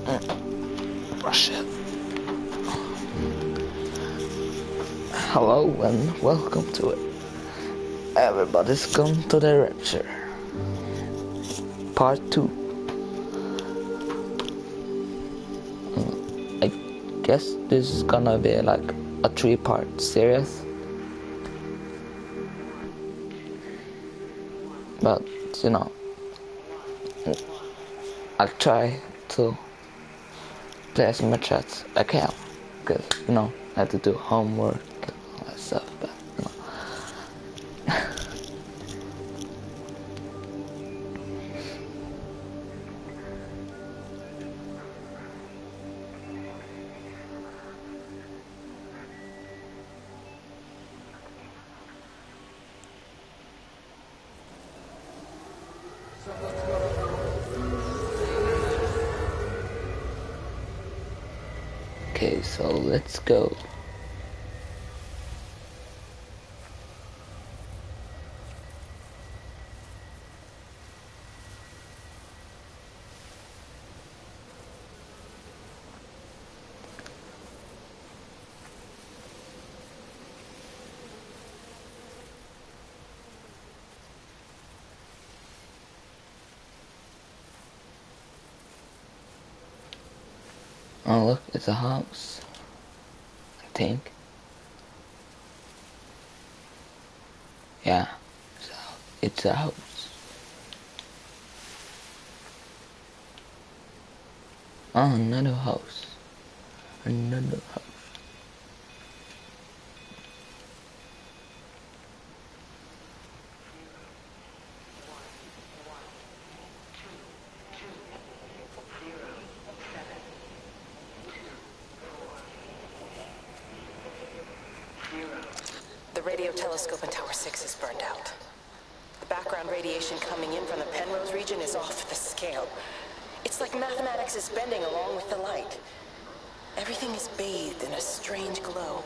Oh shit. Hello and welcome to it. Everybody's come to the rapture. Part 2. I guess this is gonna be like a 3-part series. But, you know, I'll try to play as much as I can. Because, you know, I have to do homework and all that stuff. But, you know. Okay, so let's go. Oh look, it's a house. I think. Yeah, so it's a house. Oh, another house. Another house. The radio telescope in Tower 6 is burned out. The background radiation coming in from the Penrose region is off the scale. It's like mathematics is bending along with the light. Everything is bathed in a strange glow.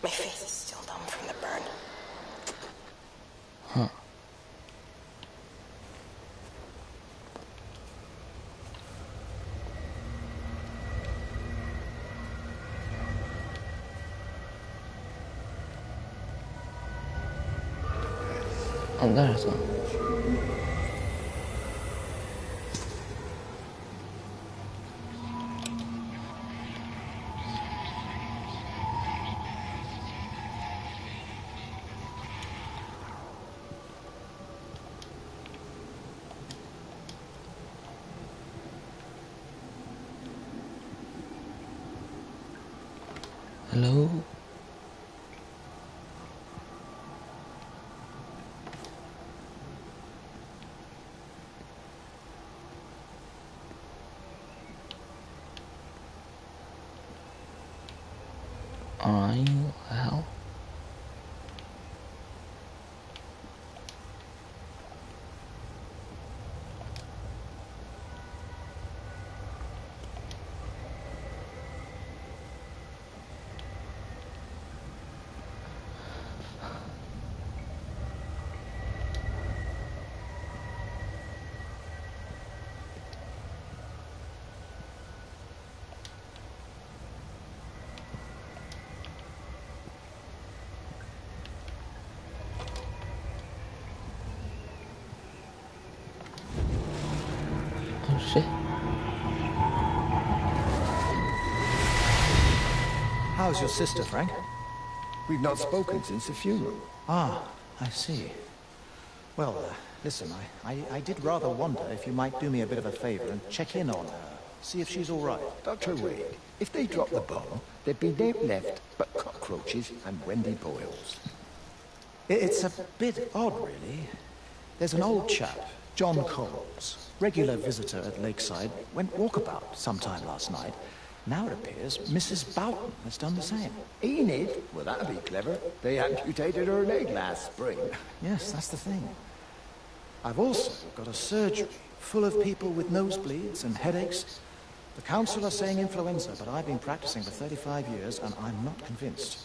My face is still numb from the burn. Huh. Oh, there's one. Hello? Are you hell? Oh shit. How's your sister, Frank? We've not spoken since the funeral. Ah, I see. Well, listen, I did rather wonder if you might do me a bit of a favor and check in on her. See if she's all right. Dr. Wade, if they dropped the bomb, there'd be naught left but cockroaches and Wendy Boyles. It's a bit odd, really. There's an old chap, John Coles, regular visitor at Lakeside, went walkabout sometime last night. Now it appears Mrs. Boughton has done the same. Enid? Well, that'd be clever. They amputated her leg last spring. Yes, that's the thing. I've also got a surgery full of people with nosebleeds and headaches. The council are saying influenza, but I've been practicing for 35 years and I'm not convinced.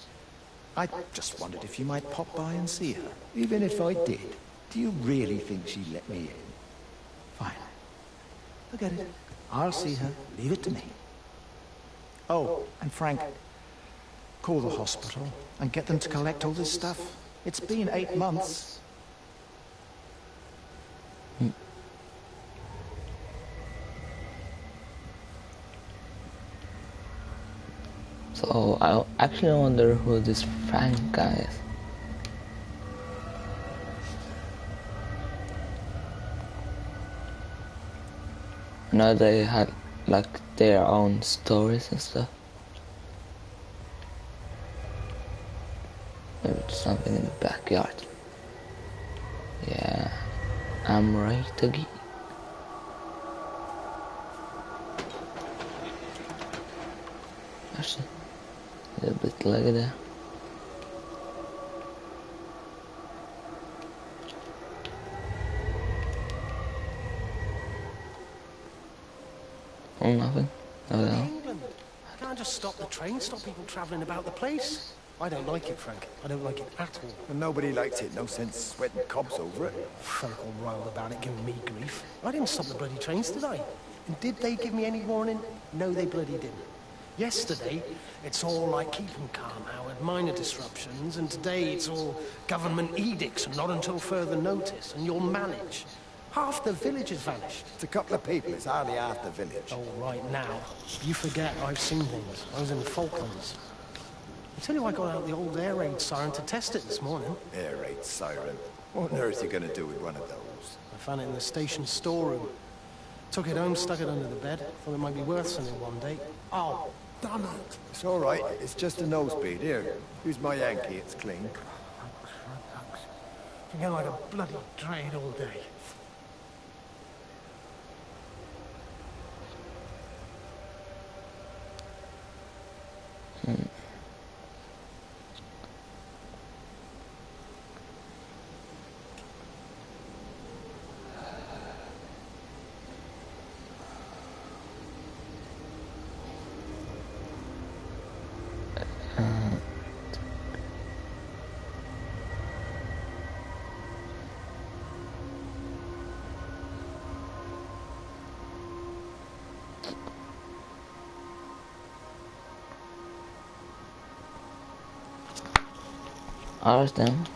I just wondered if you might pop by and see her. Even if I did, do you really think she'd let me in? Fine. Forget it. I'll see her. Leave it to me. Oh, and Frank, call the hospital and get them to collect all this stuff. It's been 8 months. So I actually wonder who this Frank guy is. I know they had like their own stories and stuff. Maybe it's something in the backyard. Yeah, I'm right again. Actually, a little bit like that. Oh, nothing. Oh, no. England. You can't just stop the train, stop people travelling about the place. I don't like it, Frank. I don't like it at all. And nobody likes it. No sense sweating cobs over it. Frank all riled about it, giving me grief. I didn't stop the bloody trains, did I? And did they give me any warning? No, they bloody didn't. Yesterday, it's all like keep 'em calm, Howard, minor disruptions, and today it's all government edicts and not until further notice, and you'll manage. Half the village has vanished. It's a couple of people. It's hardly half the village. Oh, right now. You forget I've seen things. I was in the Falklands. I tell you, I got out the old air raid siren to test it this morning. Air raid siren. What on earth are you going to do with one of those? I found it in the station storeroom. Took it home, stuck it under the bed. Thought it might be worth something one day. Oh, damn it. It's all right. It's just a nosebleed. Here, use my Yankee. It's clean. Thanks. Forget like a bloody trade all day. Ours then.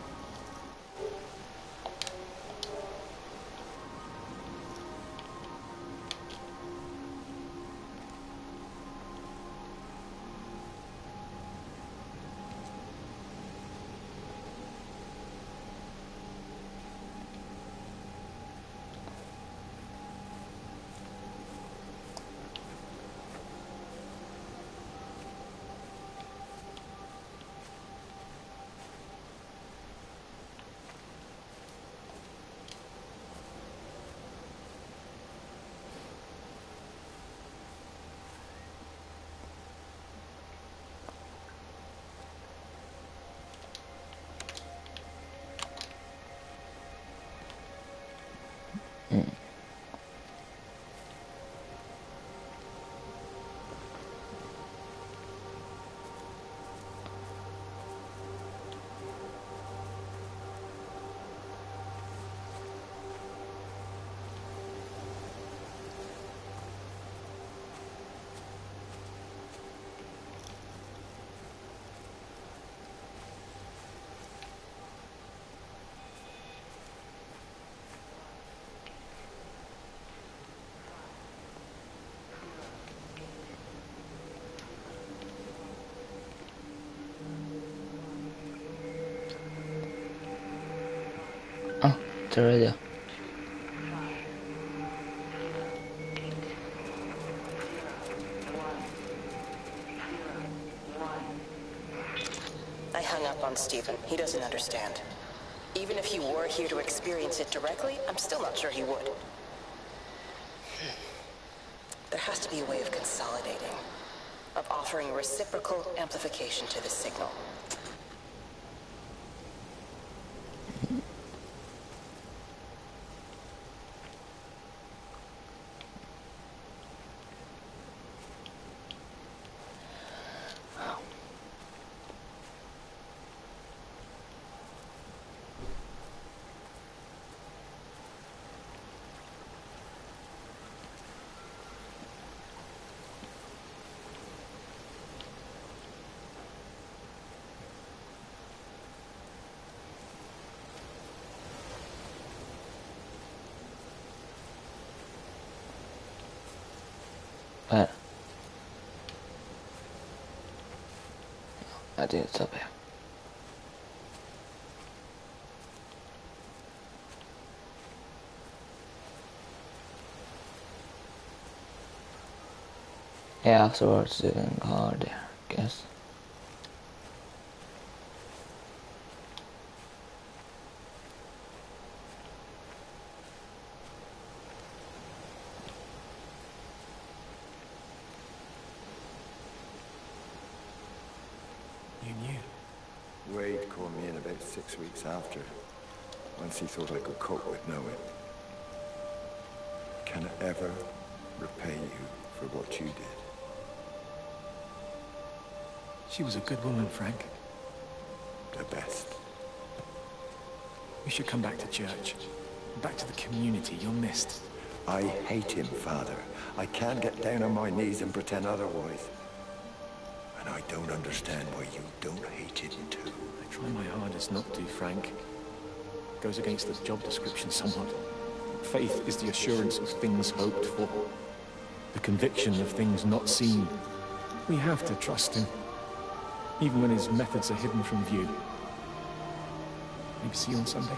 Oh, the radio. I hung up on Stephen. He doesn't understand. Even if he were here to experience it directly, I'm still not sure he would. There has to be a way of consolidating, of offering reciprocal amplification to the signal. I think it's up here. Yeah, afterwards you can go there, I guess. You knew. Wade called me in about 6 weeks after. Once he thought I could cope with knowing. Can I ever repay you for what you did? She was a good woman, Frank. The best. We should come back to church. Back to the community you're missed. I hate him, Father. I can't get down on my knees and pretend otherwise. And I don't understand why you don't hate him too. I try my hardest not to, Frank. Goes against the job description somewhat. Faith is the assurance of things hoped for. The conviction of things not seen. We have to trust him. Even when his methods are hidden from view. Maybe see you on Sunday.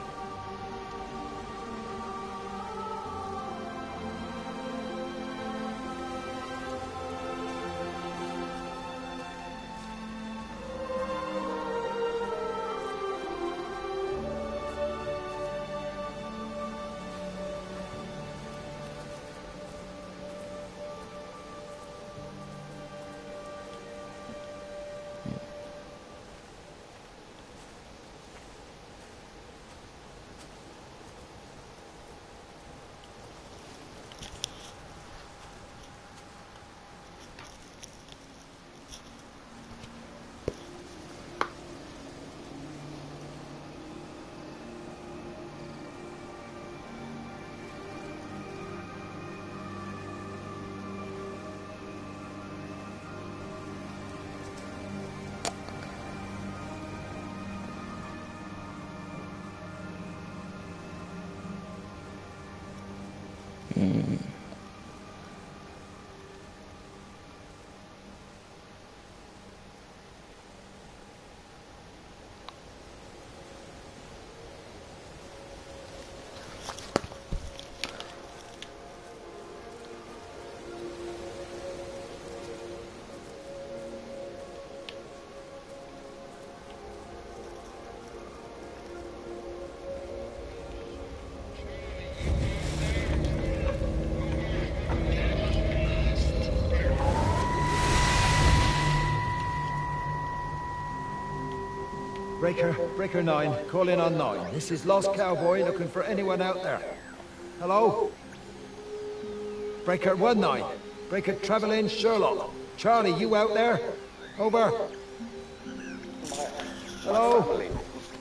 Breaker 9, call in on 9. This is Lost Cowboy looking for anyone out there. Hello? Breaker 1-9. Breaker Travelin' Sherlock. Charlie, you out there? Over. Hello?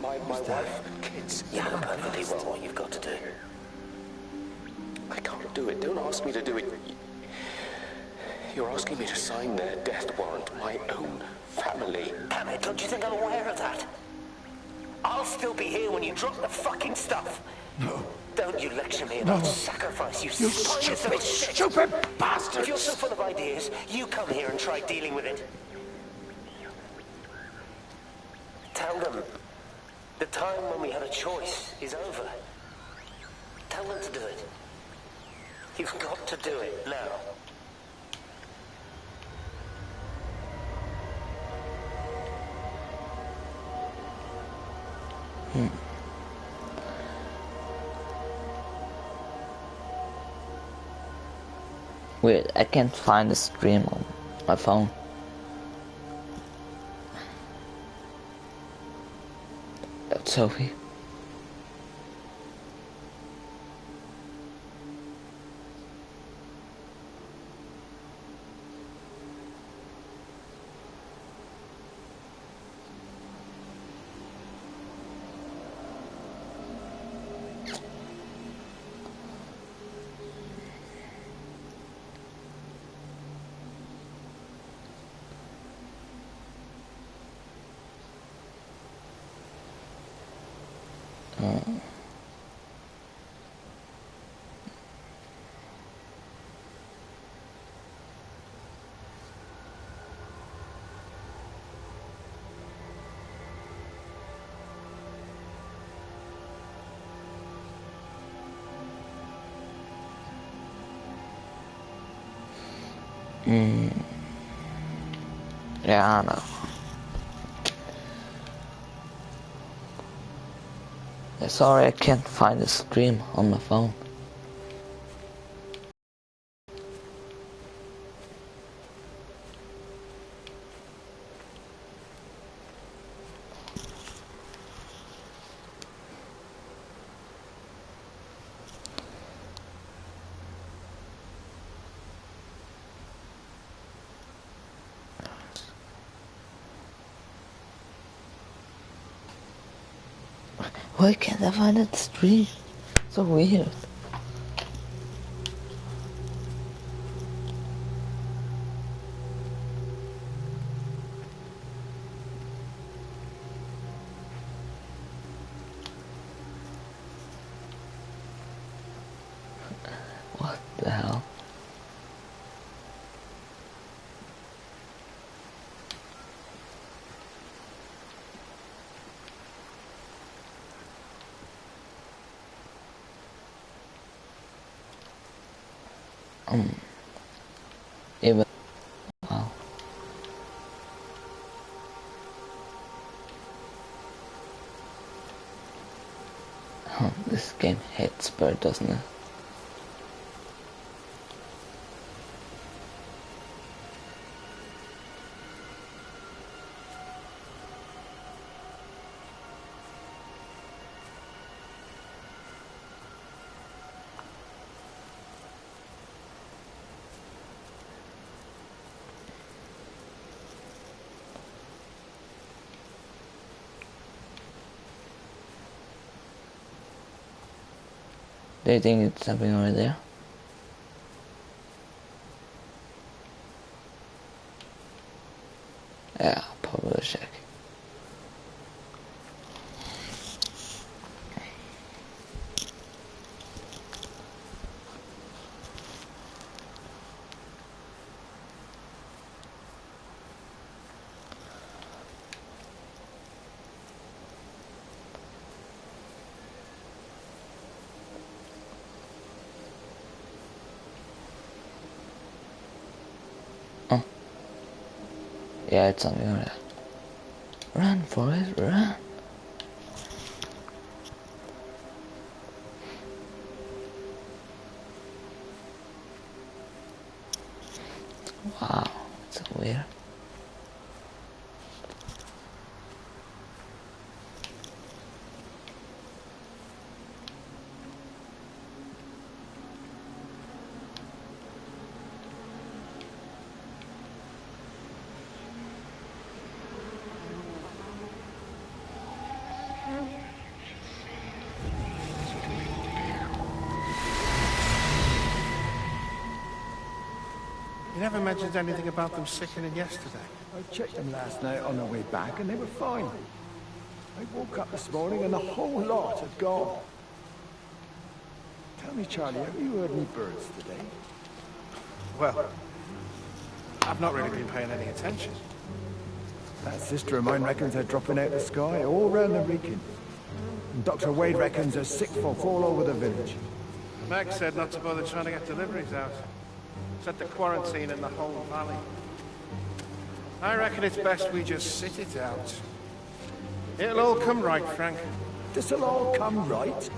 My wife, kids. You know perfectly well what you've got to do. I can't do it. Don't ask me to do it. You're asking me to sign their death warrant. My own family. Damn it, don't you think I'm aware of that? I'll still be here when you drop the fucking stuff. No. Don't you lecture me about sacrifice, you spineless little shit. Stupid bastards! If you're so full of ideas, you come here and try dealing with it. Tell them the time when we had a choice is over. Tell them to do it. You've got to do it now. Wait, I can't find the stream on my phone. Sophie. Yeah, I know. Yeah, sorry, I can't find the stream on my phone. Why can't I find that stream? So weird. What the hell? Even wow. This game hates bird, doesn't it? Do you think it's something over there? Yeah, probably check. Oh. Yeah, it's something over there. Run, Forrest, run! Wow, it's so weird. You never mentioned anything about them sickening yesterday. I checked them last night on the way back and they were fine. I woke up this morning and the whole lot had gone. Tell me, Charlie, have you heard any birds today? Well, I've not really been paying any attention. That sister of mine reckons they're dropping out of the sky all round the region. And Dr. Wade reckons there's sick folk all over the village. Meg said not to bother trying to get deliveries out. Set the quarantine in the whole valley. I reckon it's best we just sit it out. It'll all come right, Frank. This'll all come right.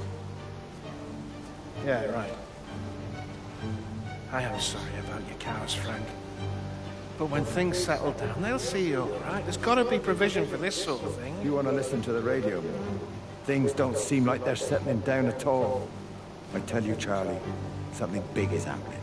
Yeah, right. I am sorry about your cows, Frank. But when things settle down, they'll see you all right. There's got to be provision for this sort of thing. You want to listen to the radio? Things don't seem like they're settling down at all. I tell you, Charlie, something big is happening.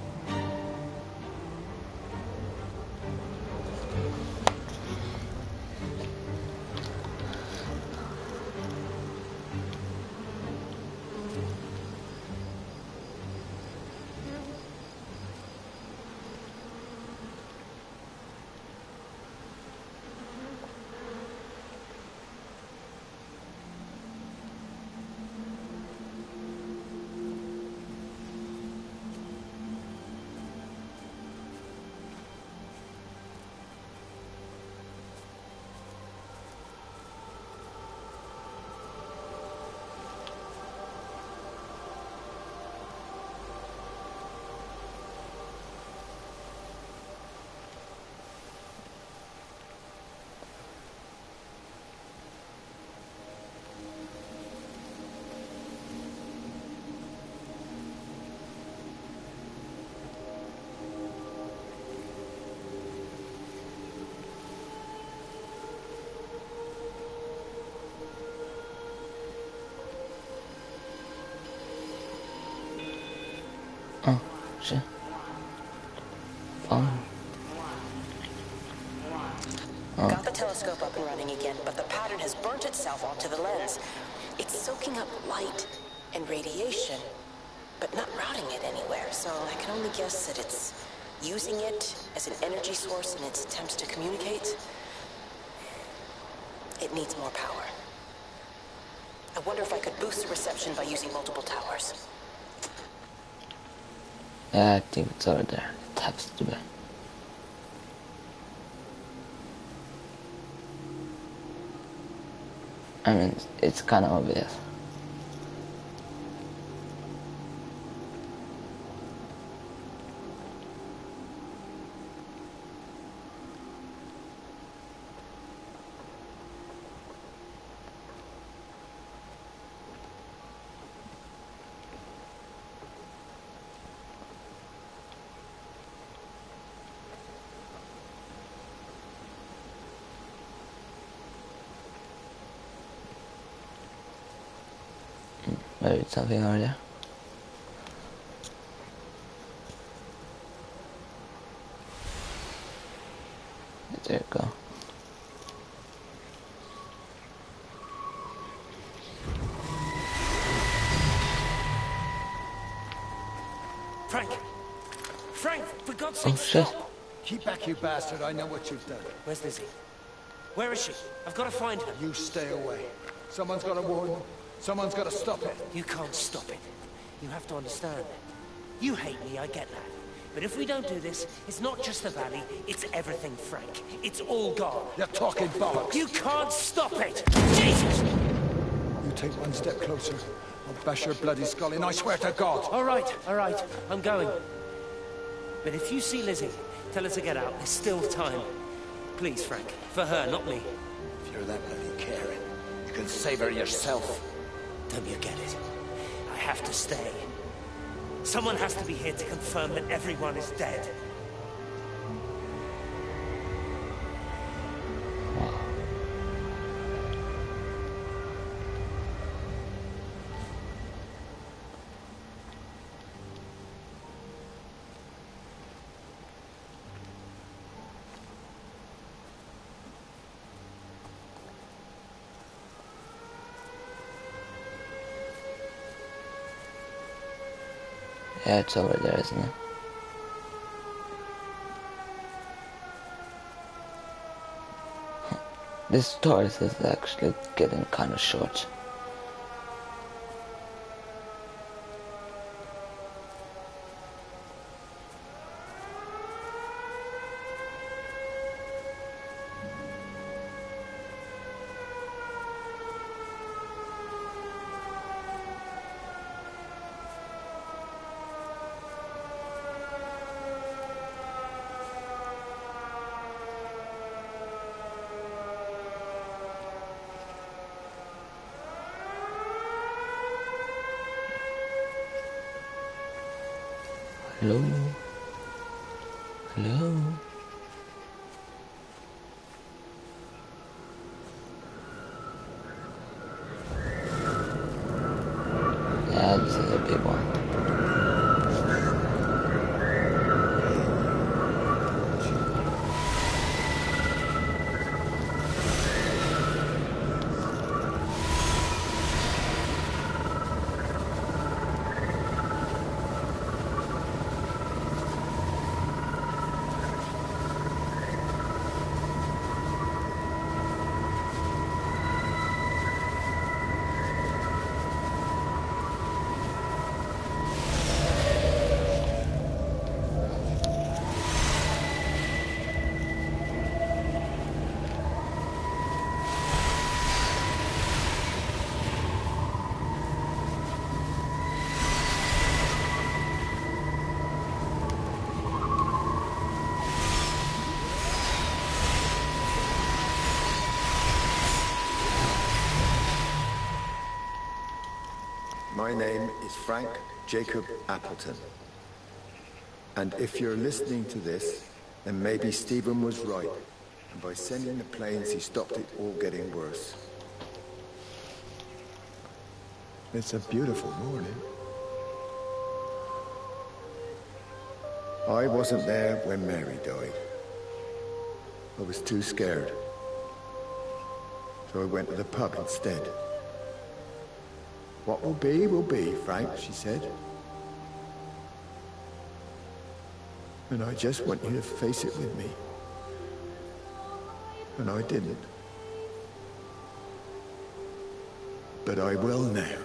Oh, shit. Oh. Got the telescope up and running again, but the pattern has burnt itself onto the lens. It's soaking up light and radiation, but not routing it anywhere, so I can only guess that it's using it as an energy source in its attempts to communicate. It needs more power. I wonder if I could boost the reception by using multiple towers. Yeah, I think it's over there. It has to be. I mean, it's kind of obvious. Maybe it's something over there. There you go. Frank! Frank, for God's Oh sake, shit. stop! Keep back, you bastard. I know what you've done. Where's Lizzie? Where is she? I've got to find her. You stay away. Someone's got to warn them. Someone's got to stop it. You can't stop it. You have to understand. You hate me, I get that. But if we don't do this, it's not just the valley, it's everything, Frank. It's all gone. You're talking bollocks. You can't stop it! Jesus! You take one step closer, I'll bash your bloody skull in, I swear to God. All right, I'm going. But if you see Lizzie, tell her to get out. There's still time. Please, Frank. For her, not me. If you're that bloody caring, you can save her yourself. Don't you get it? I have to stay. Someone has to be here to confirm that everyone is dead. Yeah, it's over there, isn't it? This tortoise is actually getting kind of short. Hello? Hello? Yeah, this is a big one. My name is Frank Jacob Appleton. And if you're listening to this, then maybe Stephen was right. And by sending the planes, he stopped it all getting worse. It's a beautiful morning. I wasn't there when Mary died. I was too scared. So I went to the pub instead. What will be, Frank, she said. And I just want you to face it with me. And I didn't. But I will now.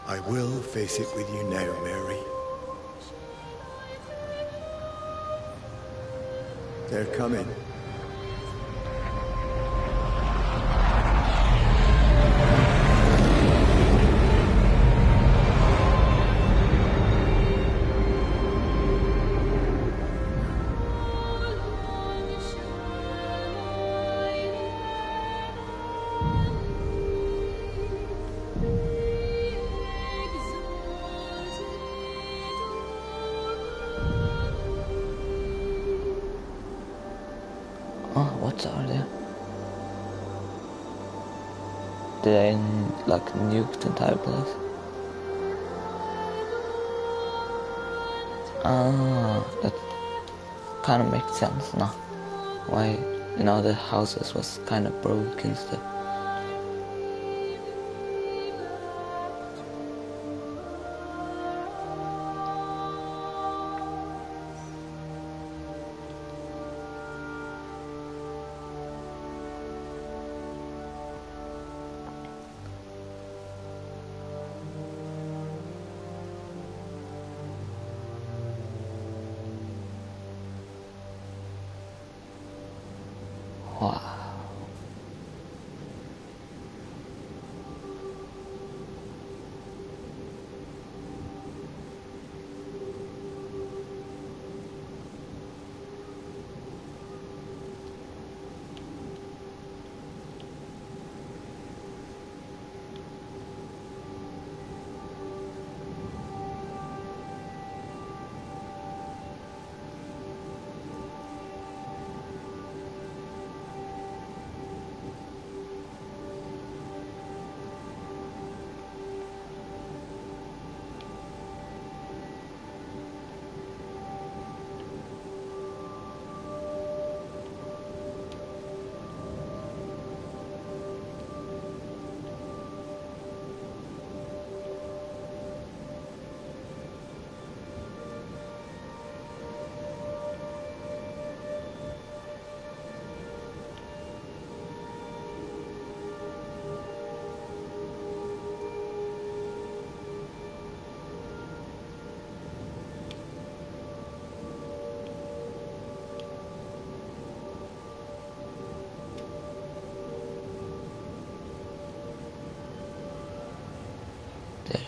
I will face it with you now, Mary. They're coming. Oh, what's over there? Did they like nuke the entire place? Ah, that kind of makes sense now. Why, the houses was kind of broken and stuff. Wow.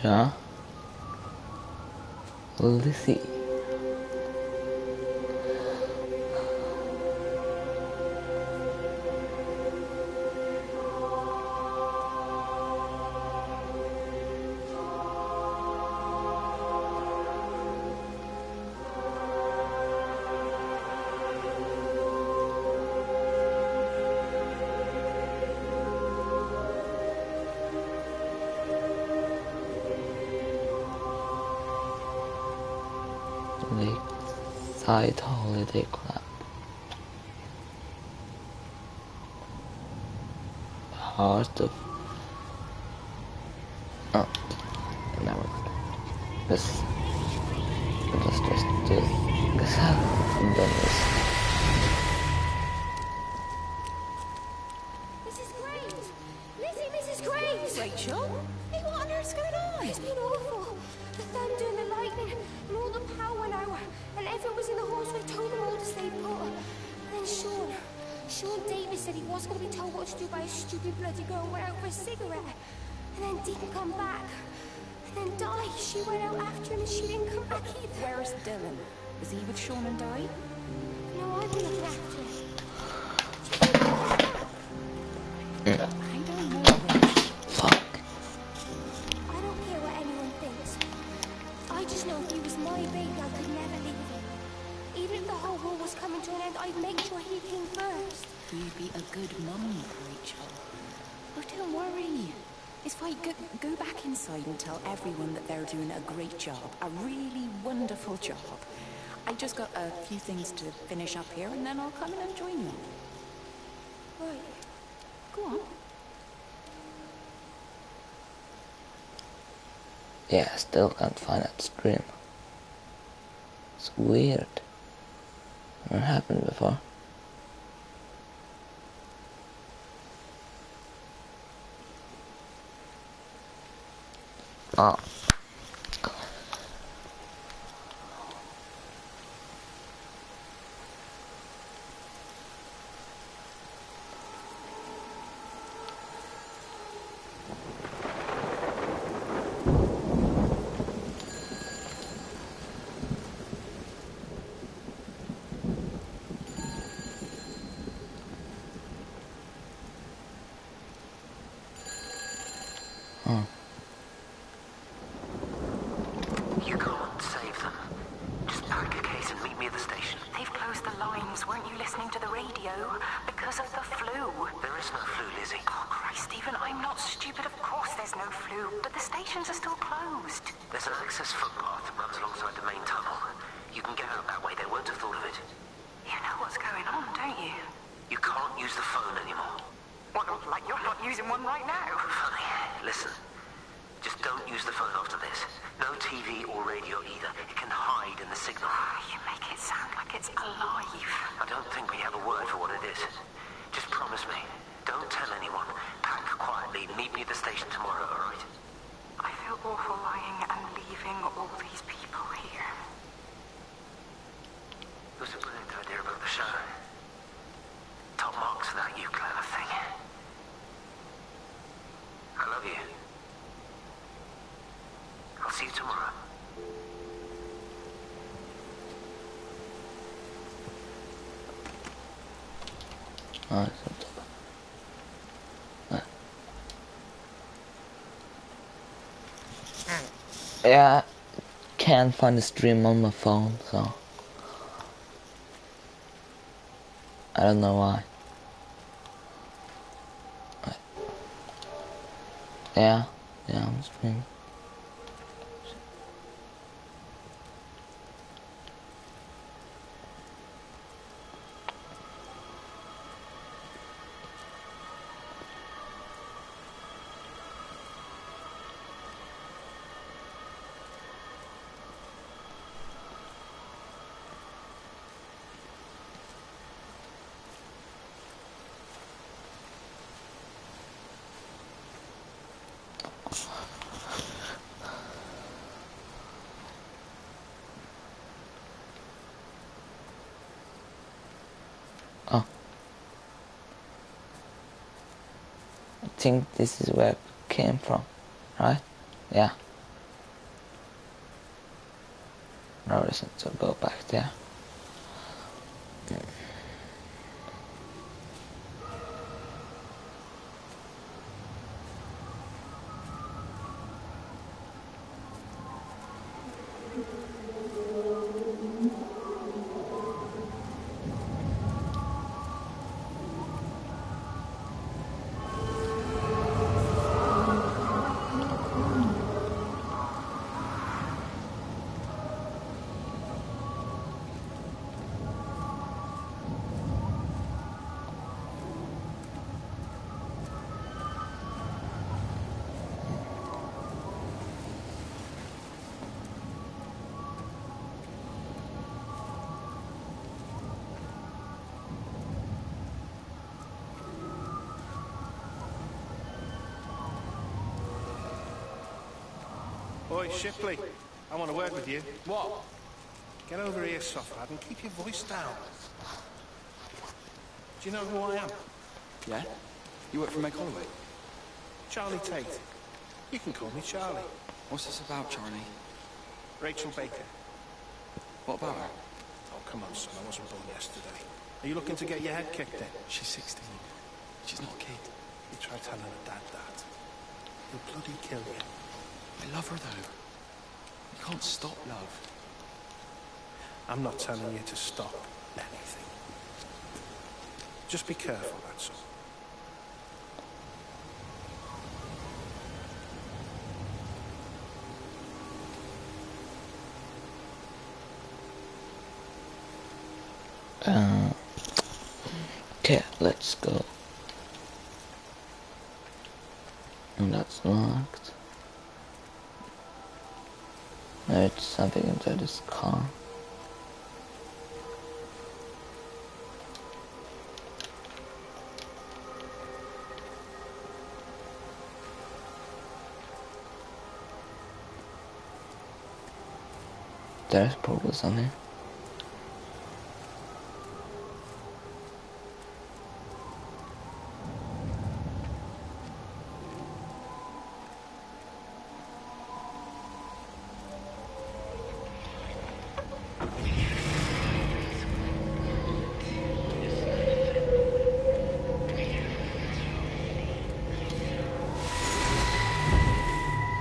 There are Lizzie. Lakeside Holiday Club. Heart of... Oh, never mind. This... Let's just do this and then this. Mrs. Graves! Lizzie, Mrs. Graves! Rachel? Hey, what on earth's going on? It's been awful. The thunder and the lightning and all the power went out. And everyone was in the halls, so I told them all to stay put. And then Sean Davis said he wasn't going to be told what to do by a stupid bloody girl who went out for a cigarette. And then didn't come back. And then Di, she went out after him and she didn't come back either. Where's Dylan? Was he with Sean and Di? No, I've been looking after him. I don't know, Rach. Fuck. I don't care what anyone thinks. I just know if he was my baby, I could never leave him. Even if the whole world was coming to an end, I'd make sure he came first. You'd be a good mum, Rachel. Oh, don't worry. It's fine. Go back inside and tell everyone that they're doing a great job. A really wonderful job. I just got a few things to finish up here, and then I'll come in and join you. Right. Go on. Yeah, I still can't find that stream. It's weird. Never happened before. Oh. You can't save them. Just pack a case and meet me at the station. They've closed the lines. Weren't you listening to the radio? Because of the flu. There is no flu, Lizzie. Oh, Christ, Stephen, I'm not stupid. Of course there's no flu. But the stations are still closed. There's an access footpath that runs alongside the main tunnel. You can get out that way. They won't have thought of it. You know what's going on, don't you? You can't use the phone anymore. Well, like you're not using one right now. Funny. Listen. Just don't use the phone after this. No TV or radio either. It can hide in the signal. You make it sound like it's alive. I don't think we have a word for what it is. Just promise me. Don't tell anyone. Pack quietly. Meet me at the station tomorrow, all right? I feel awful lying and leaving all these people here. It was a brilliant idea about the show. Top marks for that, you clever thing. I love you. I'll see you tomorrow. Yeah, can't find the stream on my phone, so I don't know why. Yeah, I'm streaming. Oh. I think this is where it came from, right? Yeah. No reason to go back there. Oi, Shipley, I want a word with you. What? Get over here, soft lad, and keep your voice down. Do you know who I am? Yeah? You work for Meg Holloway? Charlie Tate. You can call me Charlie. What's this about, Charlie? Rachel Baker. What about her? Oh, come on, son, I wasn't born yesterday. Are you looking to get your head kicked in? She's 16. She's not a kid. You try telling her dad that. He'll bloody kill you. I love her, though. You can't stop love. I'm not telling you to stop anything. Just be careful, that's all. Okay, let's go. And that's locked. There's something inside this car. There's probably something.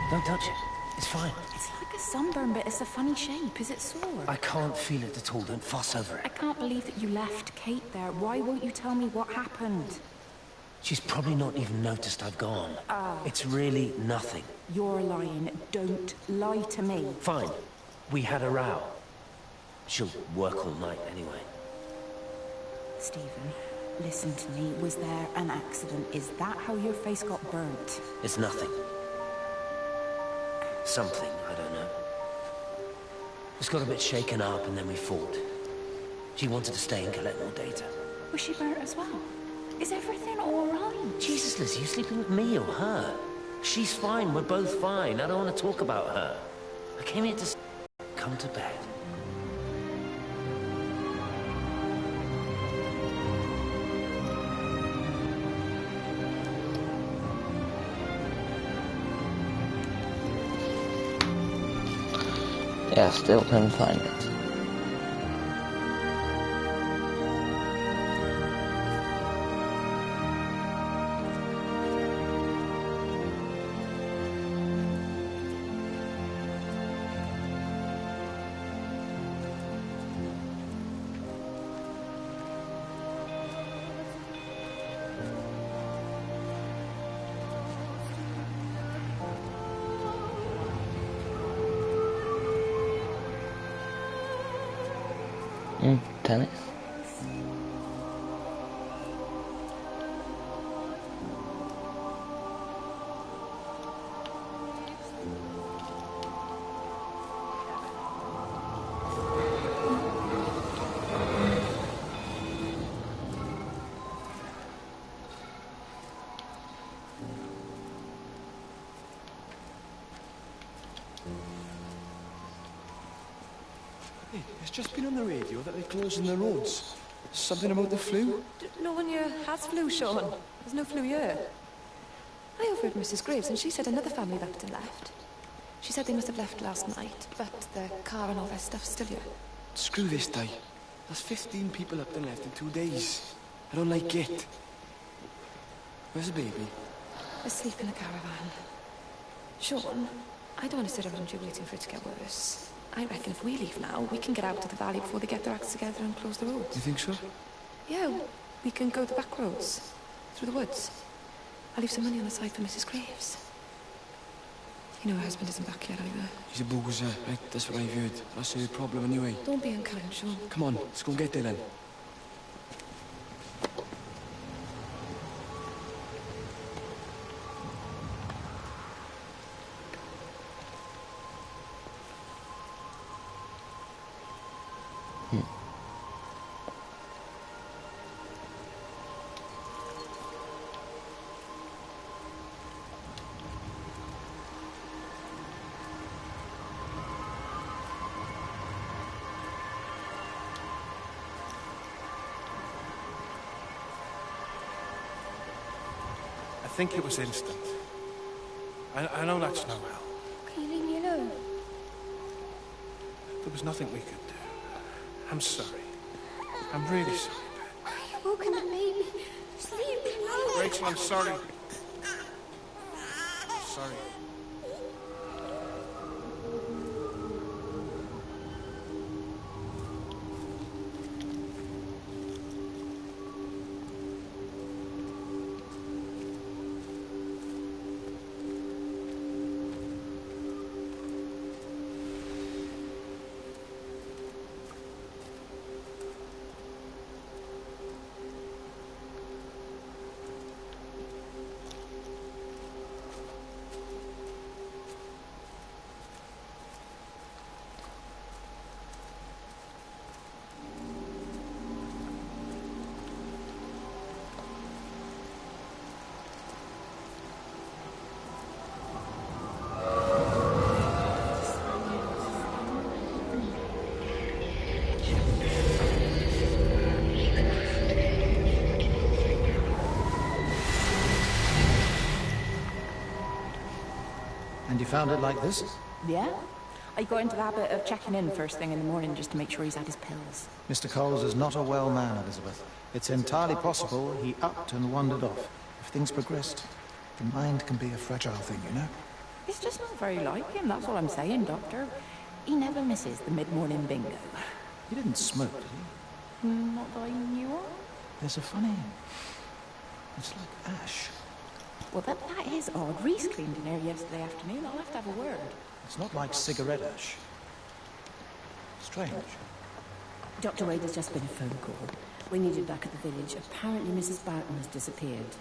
Don't touch it. It's fine. It's like a sunburn, but it's a funny shape. Is it sore? I can't feel it at all. Don't fuss over I it. can't believe that you left Kate there. Why won't you tell me what happened? She's probably not even noticed I've gone. It's really nothing. You're lying. Don't lie to me. Fine. We had a row. She'll work all night anyway. Stephen, listen to me. Was there an accident? Is that how your face got burnt? It's nothing. Something, I don't know. Just got a bit shaken up and then we fought. She wanted to stay and collect more data. Was she burnt as well? Is everything all right? Jesus, Liz, are you sleeping with me or her? She's fine, we're both fine. I don't want to talk about her. I came here to come to bed. Yeah, still couldn't find it. Tennis. Hey, it's just been on the radio that they're closing the roads. Something about the flu? No one here has flu, Sean. There's no flu here. I overheard Mrs. Graves, and she said another family left and left. She said they must have left last night, but their car and all their stuff's still here. Screw this day. There's 15 people up and left in 2 days. I don't like it. Where's the baby? Asleep in the caravan. Sean, I don't want to sit around you waiting for it to get worse. I reckon if we leave now, we can get out to the valley before they get their acts together and close the roads. You think so? Yeah, we can go the back roads. Through the woods. I'll leave some money on the side for Mrs. Graves. You know her husband isn't back yet either. He's a boozer, right? That's what I've heard. That's the problem anyway. Don't be unkind, Sean. Come on, let's go and get there then. I think it was instant. I know that's no help. Can you leave me alone? There was nothing we could do. I'm sorry. I'm really sorry. You woken the baby. Just leave me alone. Rachel, I'm sorry. Sorry. found it like this? Yeah. I got into the habit of checking in first thing in the morning just to make sure he's had his pills. Mr. Coles is not a well man, Elizabeth. It's entirely possible he upped and wandered off. If things progressed, the mind can be a fragile thing, you know? It's just not very like him, that's all I'm saying, Doctor. He never misses the mid-morning bingo. He didn't smoke, did he? Not that I knew of. There's a funny... It's like ash. Well, that is odd. Reese cleaned in here yesterday afternoon. I'll have to have a word. It's not like cigarette ash. Strange. Dr. Wade has just been a phone call. We need you back at the village. Apparently Mrs. Barton has disappeared.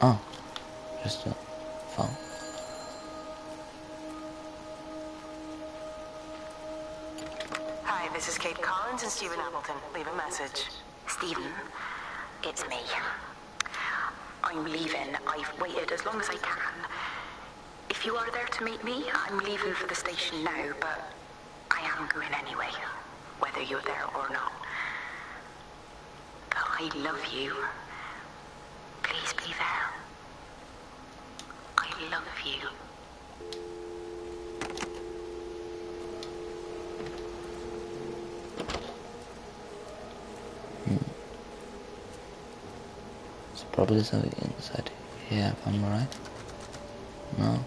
Oh, just a phone. Hi, this is Kate Collins and Stephen Appleton. Leave a message. Stephen, it's me. I'm leaving. I've waited as long as I can. If you are there to meet me, I'm leaving for the station now, but I am going anyway, whether you're there or not. But I love you. Please be there. I love you. It's probably something inside here, if I'm right. No.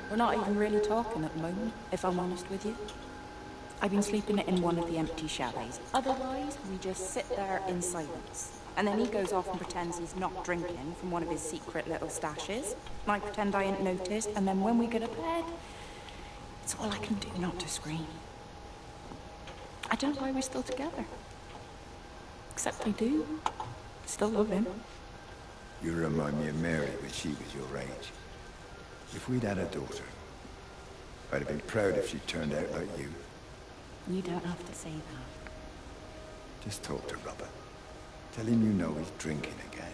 We're not even really talking at the moment, if I'm honest with you. I've been sleeping in one of the empty chalets. Otherwise, we just sit there in silence. And then he goes off and pretends he's not drinking from one of his secret little stashes. And I pretend I ain't noticed, and then when we go to bed, it's all I can do not to scream. I don't know why we're still together. Except I do. Still love him. You remind me of Mary when she was your age. If we'd had a daughter, I'd have been proud if she turned out like you. You don't have to say that. Just talk to Robert. Tell him you know he's drinking again.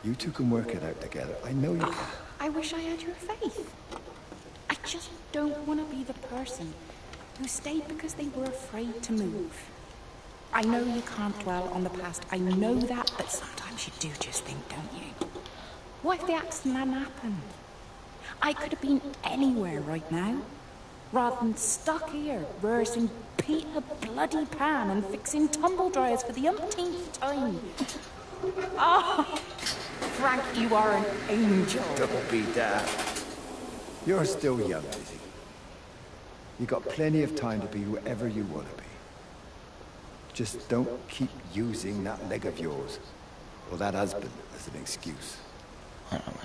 You two can work it out together. I know you can. I wish I had your faith. I just don't want to be the person who stayed because they were afraid to move. I know you can't dwell on the past. I know that, but sometimes you do just think, don't you? What if the accident hadn't happened? I could have been anywhere right now, rather than stuck here, rehearsing Peter bloody Pan and fixing tumble dryers for the umpteenth time. Oh, Frank, you are an angel. Don't be daft. You're still young, Lizzie. You got plenty of time to be whoever you want to be. Just don't keep using that leg of yours, or that husband, as an excuse. I don't know.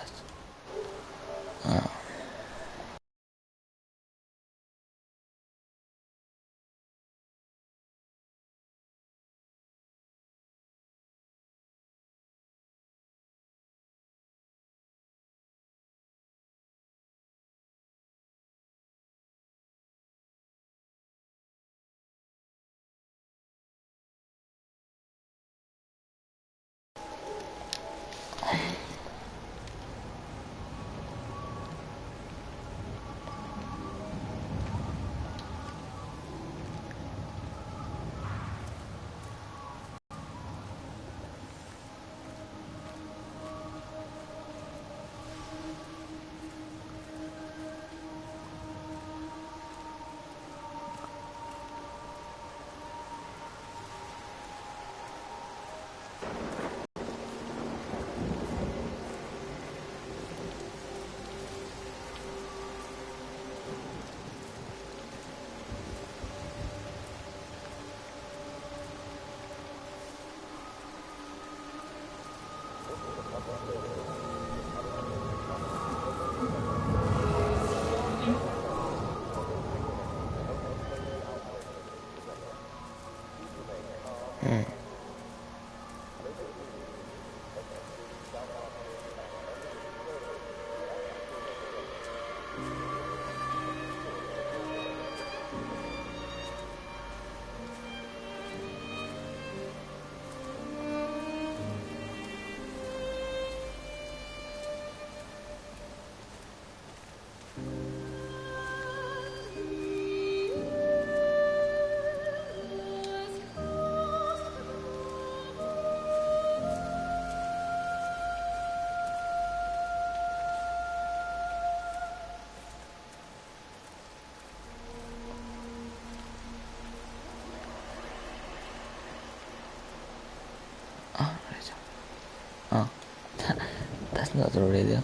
Oh, that's not the radio.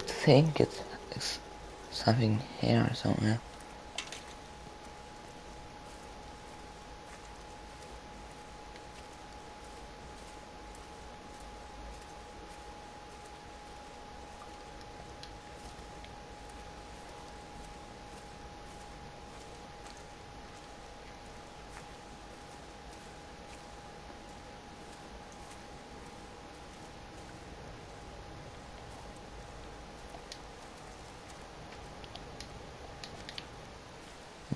I think it's something here or somewhere.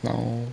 No.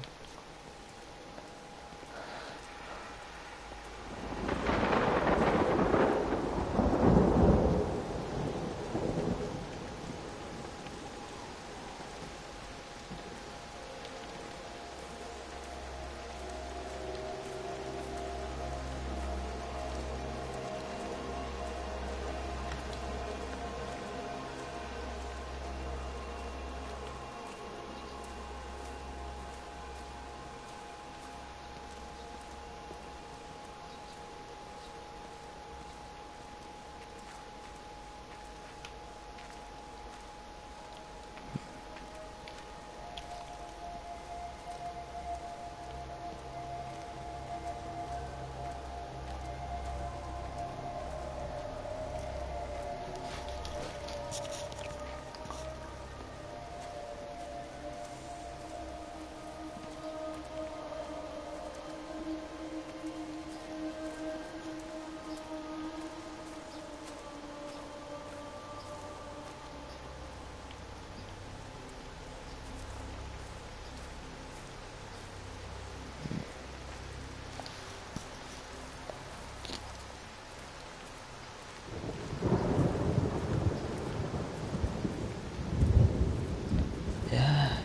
Yeah.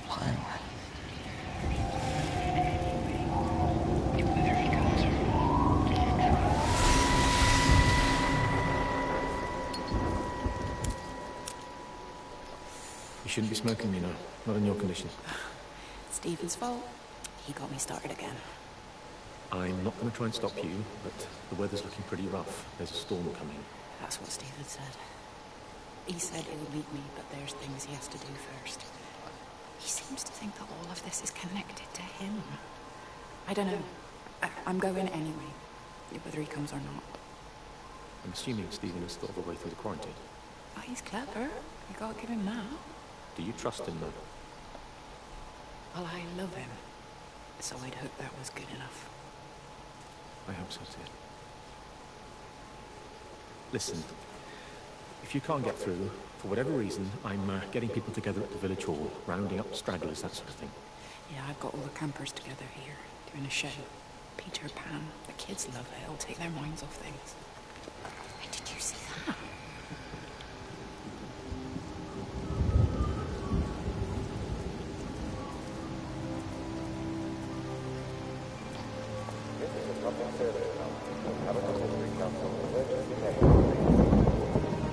Finally. You shouldn't be smoking, you know. Not in your condition. Stephen's fault. He got me started again. I'm not going to try and stop you, but the weather's looking pretty rough. There's a storm coming. That's what Stephen said. He said he'll meet me, but there's things he has to do first. He seems to think that all of this is connected to him. I don't know. I'm going anyway, whether he comes or not. I'm assuming Stephen has thought of a way through the quarantine. Oh, he's clever. You gotta give him that. Do you trust him, though? Well, I love him. So I'd hope that was good enough. I hope so, too. Listen, if you can't get through, for whatever reason, I'm getting people together at the village hall, rounding up stragglers, that sort of thing. Yeah, I've got all the campers together here, doing a show. Peter Pan. The kids love it. It'll take their minds off things. Hey, did you see that?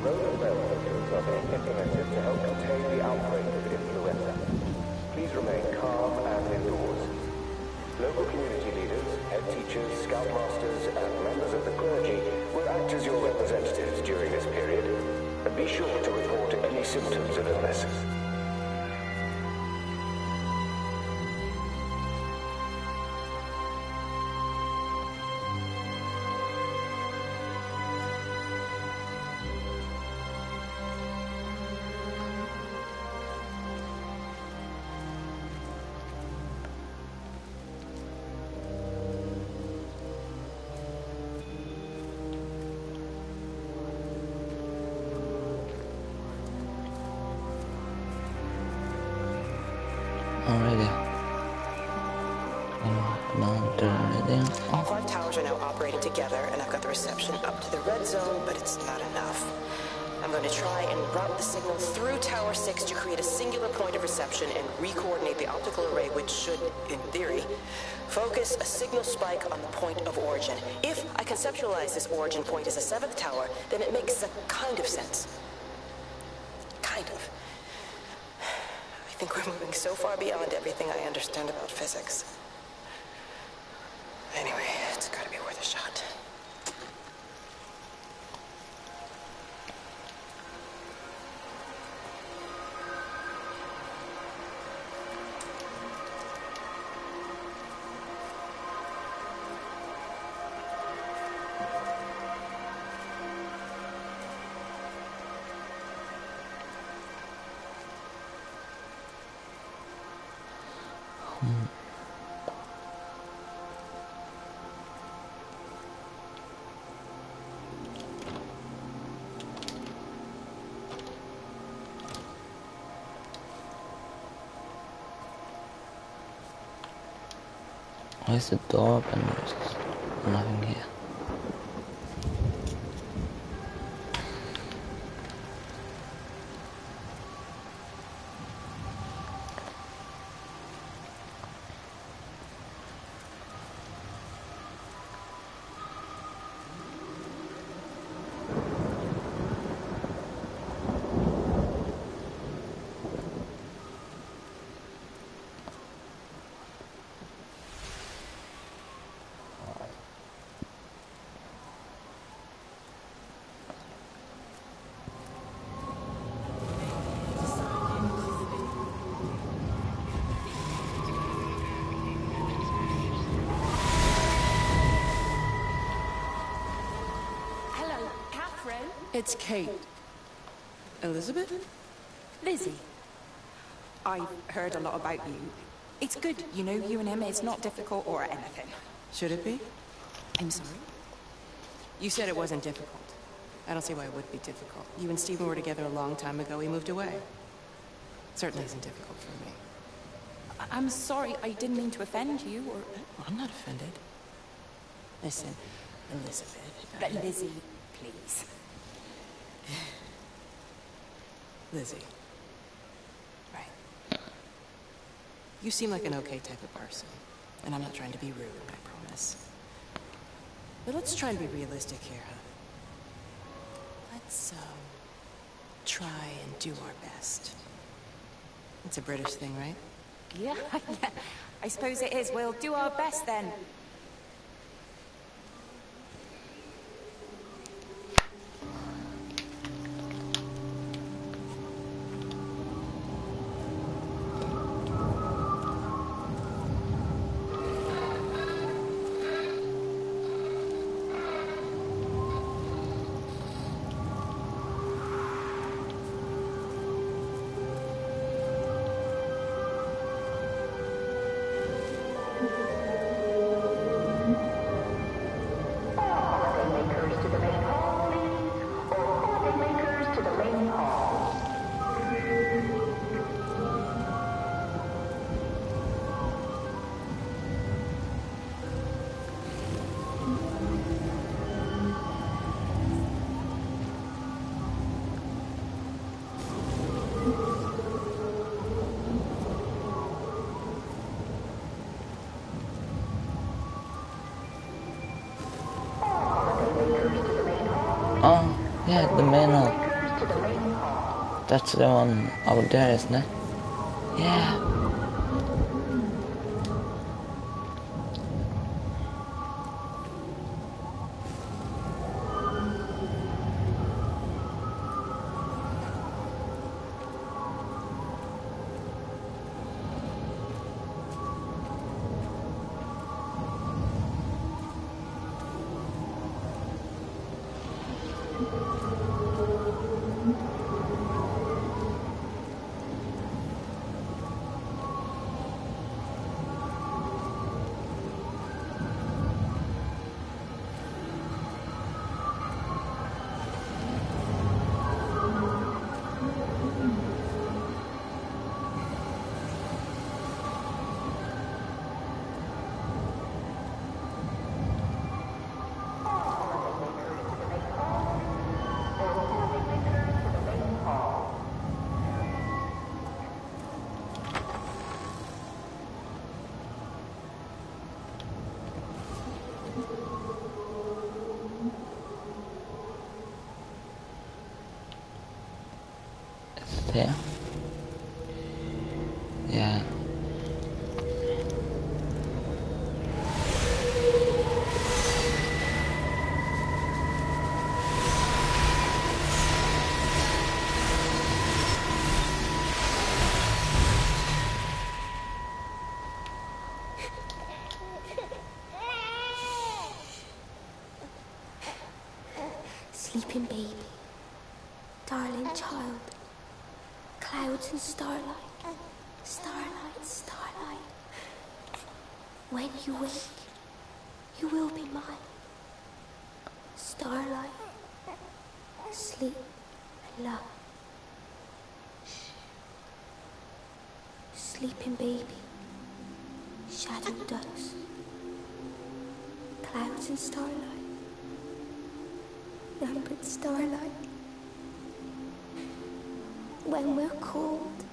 Road and railroad are implemented to help contain the outbreak of influenza. Please remain calm symptoms of illness. Alrighty. All 5 towers are now operating together, and I've got the reception up to the red zone, but it's not enough. I'm going to try and route the signal through Tower 6 to create a singular point of reception and re-coordinate the optical array, which should, in theory, focus a signal spike on the point of origin. If I conceptualize this origin point as a 7th tower, then it makes a kind of sense. Kind of. I think we're moving so far beyond everything I understand about physics. Anyway, it's gotta be worth a shot. Why is the door open? There's nothing here. It's Kate. Elizabeth? Lizzie. I've heard a lot about you. It's good, you know, you and him. It's not difficult or anything. Should it be? I'm sorry? You said it wasn't difficult. I don't see why it would be difficult. You and Stephen were together a long time ago. He moved away. Certainly isn't difficult for me. I'm sorry. I didn't mean to offend you, or... I'm not offended. Listen, Elizabeth... But Lizzie, please. Lizzie. Right. You seem like an okay type of person. And I'm not trying to be rude, I promise. But let's try and be realistic here, huh? Let's, try and do our best. It's a British thing, right? Yeah, yeah. I suppose it is. We'll do our best, then. Oh, yeah, the main hall. That's the one over there, isn't it? Yeah. Yeah. Yeah. Sleeping baby, darling child, clouds and starlight, starlight, starlight. When you wake, you will be mine. Starlight, sleep and love. Sleeping baby, shadow doves, clouds and starlight, numbered starlight. When we're called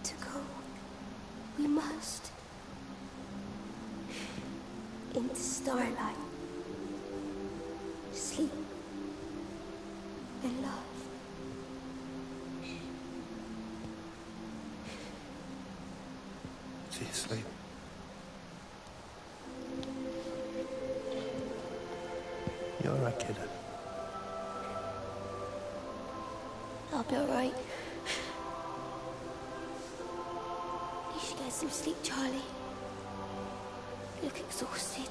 to go, we must into starlight, sleep and love. See you sleep. You all right, kid? I'll be alright. You should get some sleep, Charlie. You look exhausted.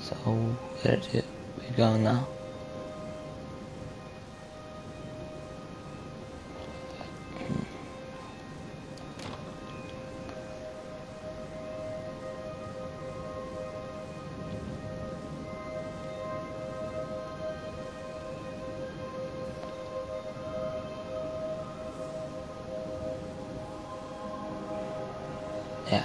So where did we go now? Yeah.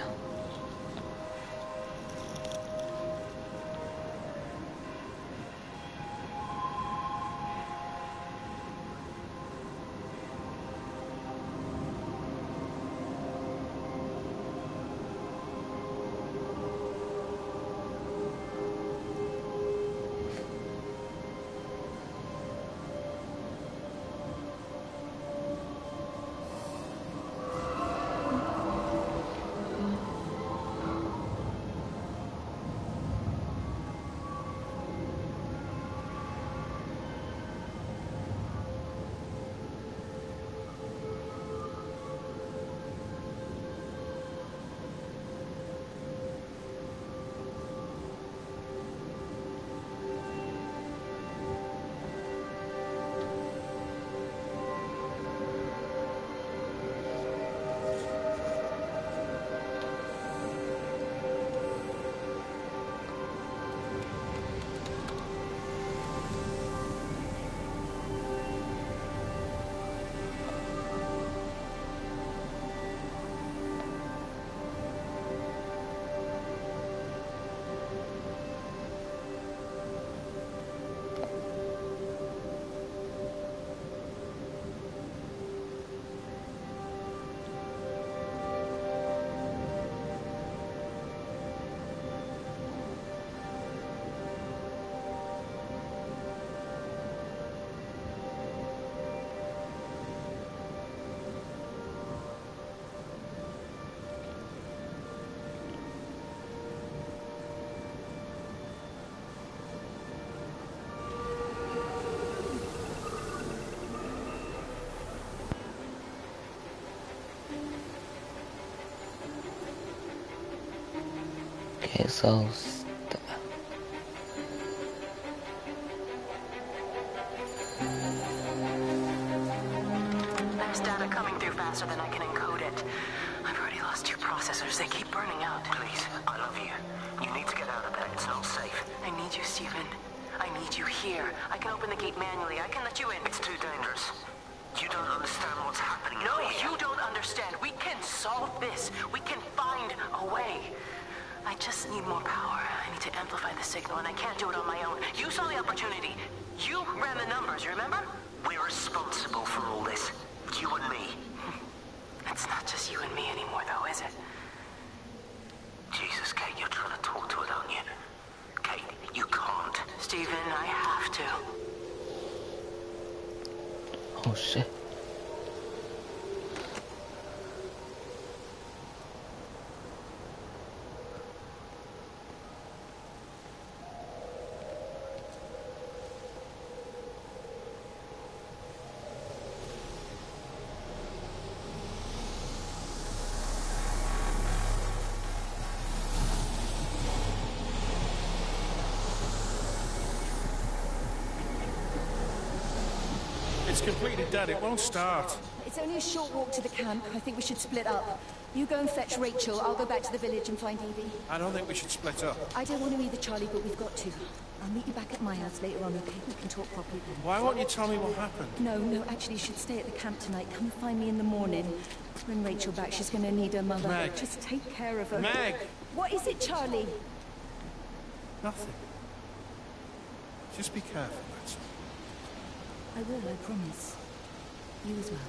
Okay, so There's data coming through faster than I can encode it. I've already lost 2 processors. They keep burning out. Please, I love you. You need to get out of there. It's not safe. I need you, Stephen. I need you here. I can open the gate manually. I can let you in. It's too dangerous. You don't understand what's happening. No, you don't understand. We can solve this. We can find a way. I just need more power. I need to amplify the signal, and I can't do it on my own. You saw the opportunity. You ran the numbers, remember? We're responsible for all this. You and me. It's not just you and me anymore, though, is it? Jesus, Kate, you're trying to talk to it, aren't you? Kate, you can't. Stephen, I have to. oh shit. It's completely dead. It won't start. It's only a short walk to the camp. I think we should split up. You go and fetch Rachel. I'll go back to the village and find Evie. I don't think we should split up. I don't want to either, Charlie, but we've got to. I'll meet you back at my house later on, okay? We can talk properly then. Why won't you tell me what happened? No, actually, you should stay at the camp tonight. Come find me in the morning. Bring Rachel back. She's going to need her mother. Meg. Just take care of her. Meg! What is it, Charlie? Nothing. Just be careful, that's all. I will, I promise. You as well.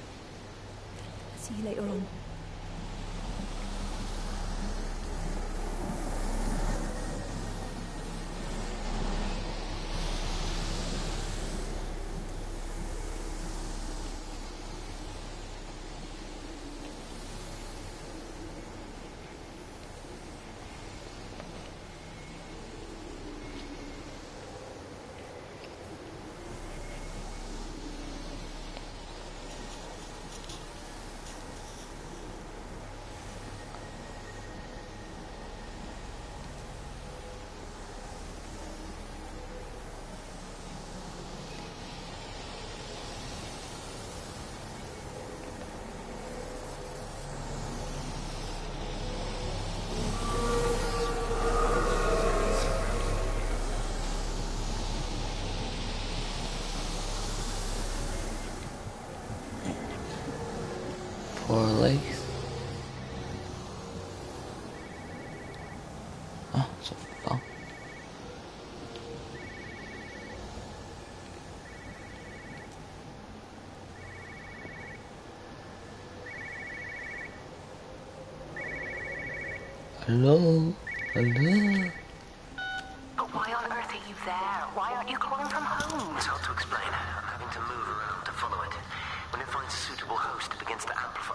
See you later on. Four legs. Oh, so far. Hello? Hello? But why on earth are you there? Why aren't you calling from home? It's hard to explain. I'm having to move around to follow it. When it finds a suitable host, it begins to amplify.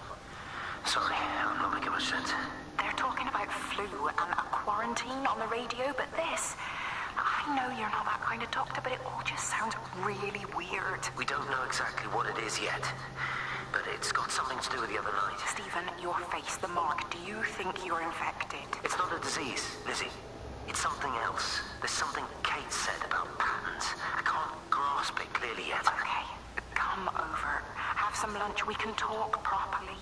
Sorry, I'm not making much sense. They're talking about flu and a quarantine on the radio, but this... I know you're not that kind of doctor, but it all just sounds really weird. We don't know exactly what it is yet, but it's got something to do with the other night. Stephen, your face, the mark, do you think you're infected? It's not a disease, Lizzie. It's something else. There's something Kate said about patterns. I can't grasp it clearly yet. Okay, come over. Have some lunch. We can talk properly.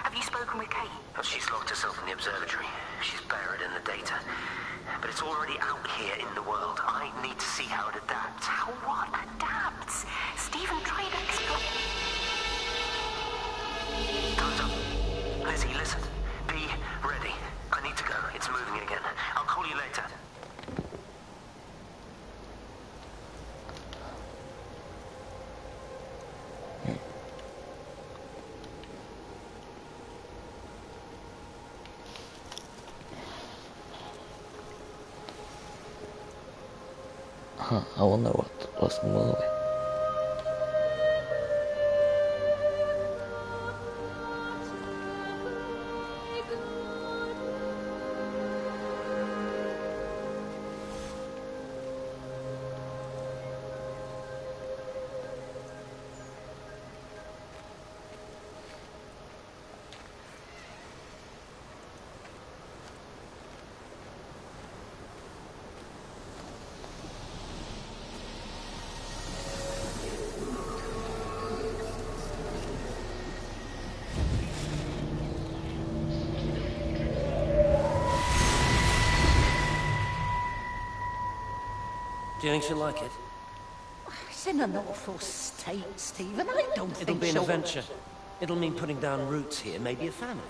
Have you spoken with Kate? Well, she's locked herself in the observatory. She's buried in the data. But it's already out here in the world. I need to see how it adapts. How what adapts? Stephen tried to explain. Time's up. Lizzie, listen. Be ready. I need to go. It's moving again. I'll call you later. I wonder what was the movie. Do you think she'll like it? It's in an awful state, Stephen. I don't It'll think be an she'll... adventure. It'll mean putting down roots here, maybe a family.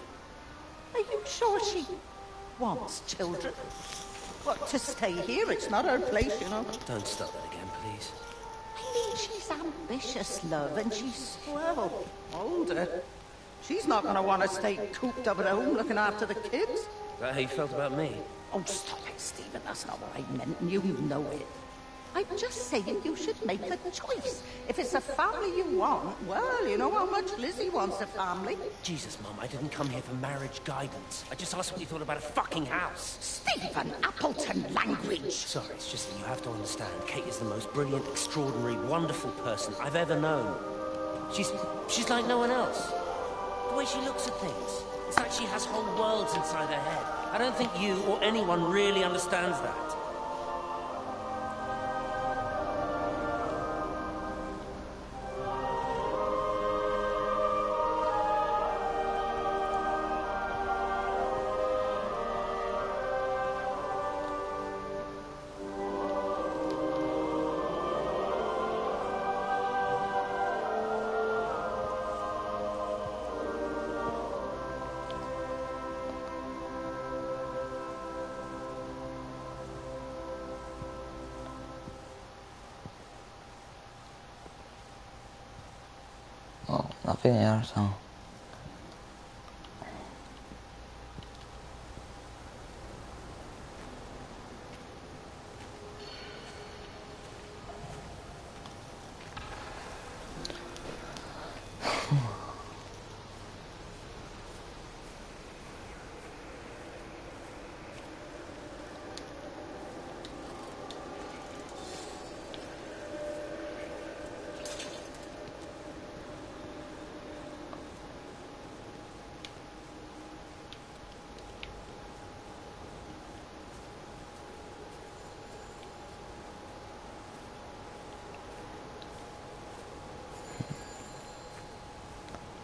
Are you sure she wants children? What, to stay here? It's not her place, you know. Don't start that again, please. I mean, she's ambitious, love, and she's, well, older. She's not going to want to stay cooped up at home looking after the kids. Is that how you felt about me? Oh, stop it, Stephen. That's not what I meant, and you know it. I'm just saying you should make a choice. If it's a family you want, well, you know how much Lizzie wants a family. Jesus, Mum, I didn't come here for marriage guidance. I just asked what you thought about a fucking house. Stephen Appleton language. Sorry, it's just that you have to understand. Kate is the most brilliant, extraordinary, wonderful person I've ever known. She's like no one else. The way she looks at things. It's like she has whole worlds inside her head. I don't think you or anyone really understands that. Oh, nothing else, huh?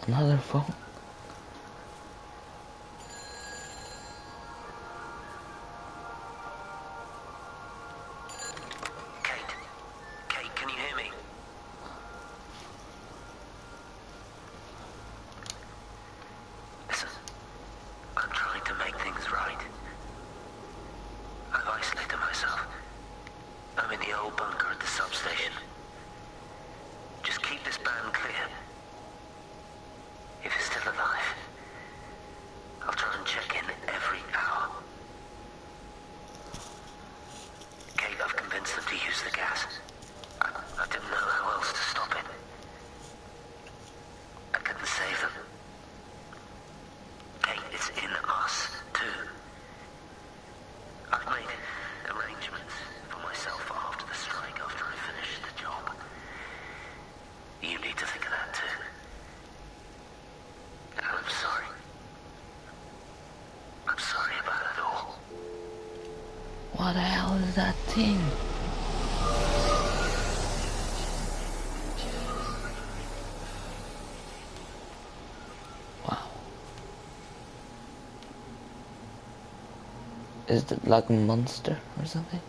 Another phone. Kate, can you hear me? Listen, I'm trying to make things right. I've isolated myself. I'm in the old bunker at the substation. Just keep this band clear. If it's still alive, I'll try and check in every hour. Kate, I've convinced them to use the gas. I didn't know how else to stop it. I couldn't save them. Kate, it's in us, too. I've made arrangements for myself after the strike, after I finish the job. You need to think of that, too. I'm sorry. I'm sorry about it all. What the hell is that thing? Wow. Is it like a monster or something?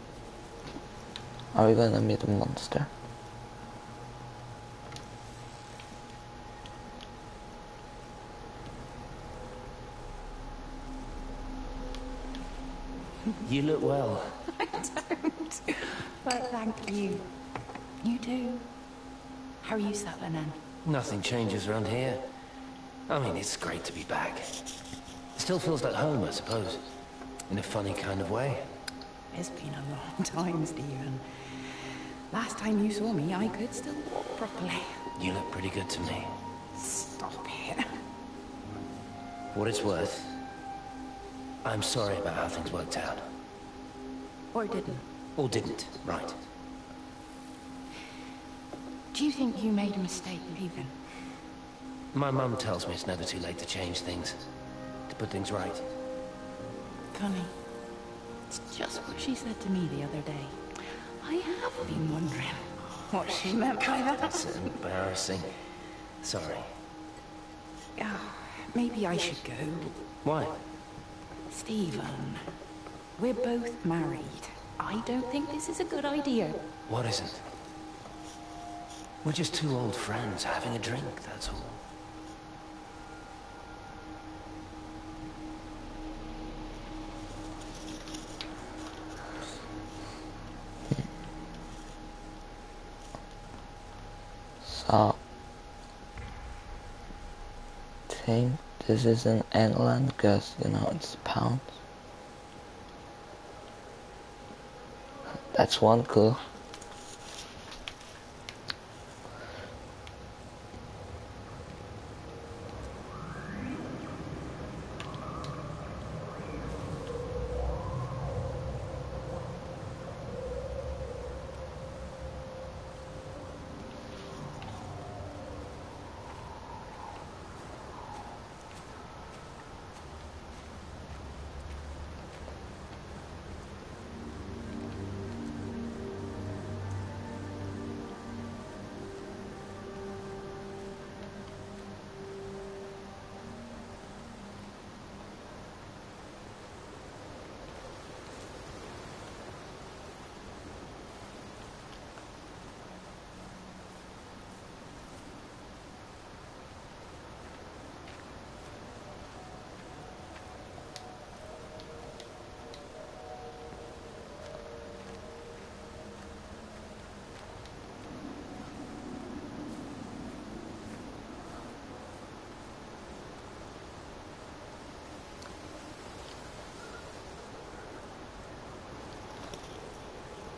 Are we gonna meet a monster? You look well. I don't. But thank you. You too. How are you settling in? Nothing changes around here. I mean, it's great to be back. Still feels like home, I suppose. In a funny kind of way. It's been a long time, Stephen. Last time you saw me, I could still walk properly. You look pretty good to me. Stop it. For what it's worth, I'm sorry about how things worked out. Or didn't. Or didn't, right. Do you think you made a mistake leaving? My mum tells me it's never too late to change things. To put things right. Funny. It's just what she said to me the other day. I have been wondering what she meant by that. That's embarrassing. Sorry. Maybe I should go. Why? Stephen, we're both married. I don't think this is a good idea. What isn't? We're just two old friends having a drink, that's all. So, think this is in England because, you know, it's pounds. That's one clue.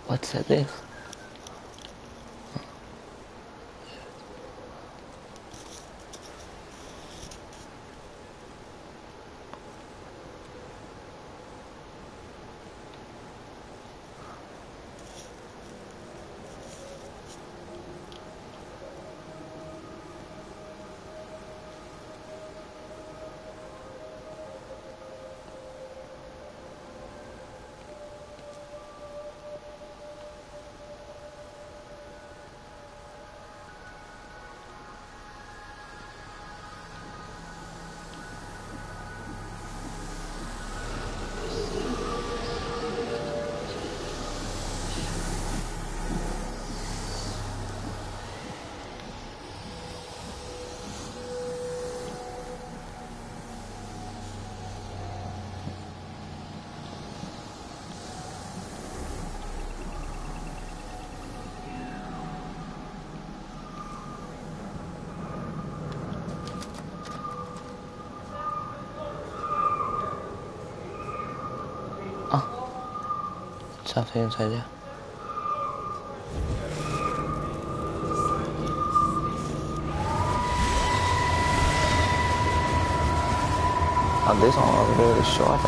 What's this? Something inside there. Oh, this one was really short.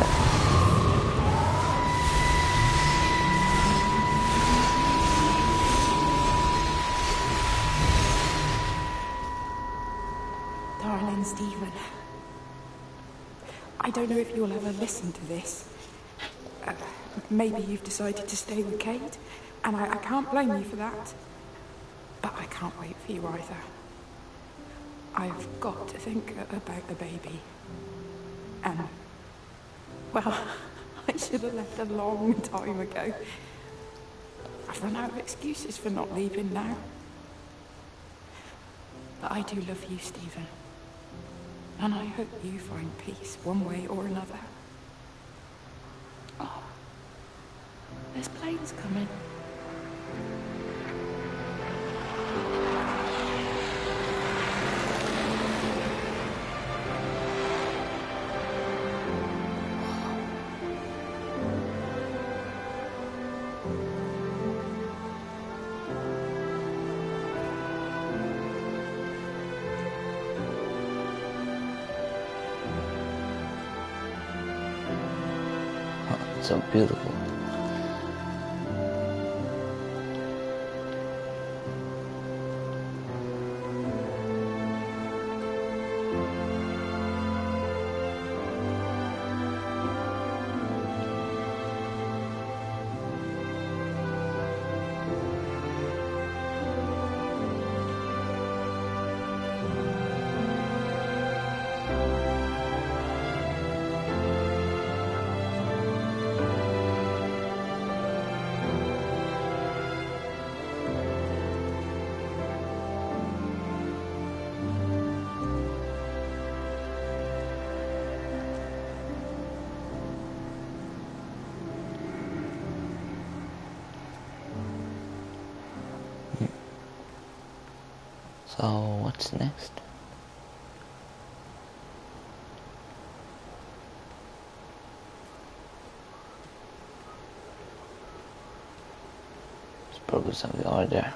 Darling Stephen, I don't know if you'll ever listen to this. Maybe you've decided to stay with Kate, and I can't blame you for that. But I can't wait for you either. I've got to think about the baby. And, well, I should have left a long time ago. I've run out of excuses for not leaving now. But I do love you, Stephen. And I hope you find peace one way or another. Oh, there's planes coming. So beautiful. So, what's next? Let's probably something over there.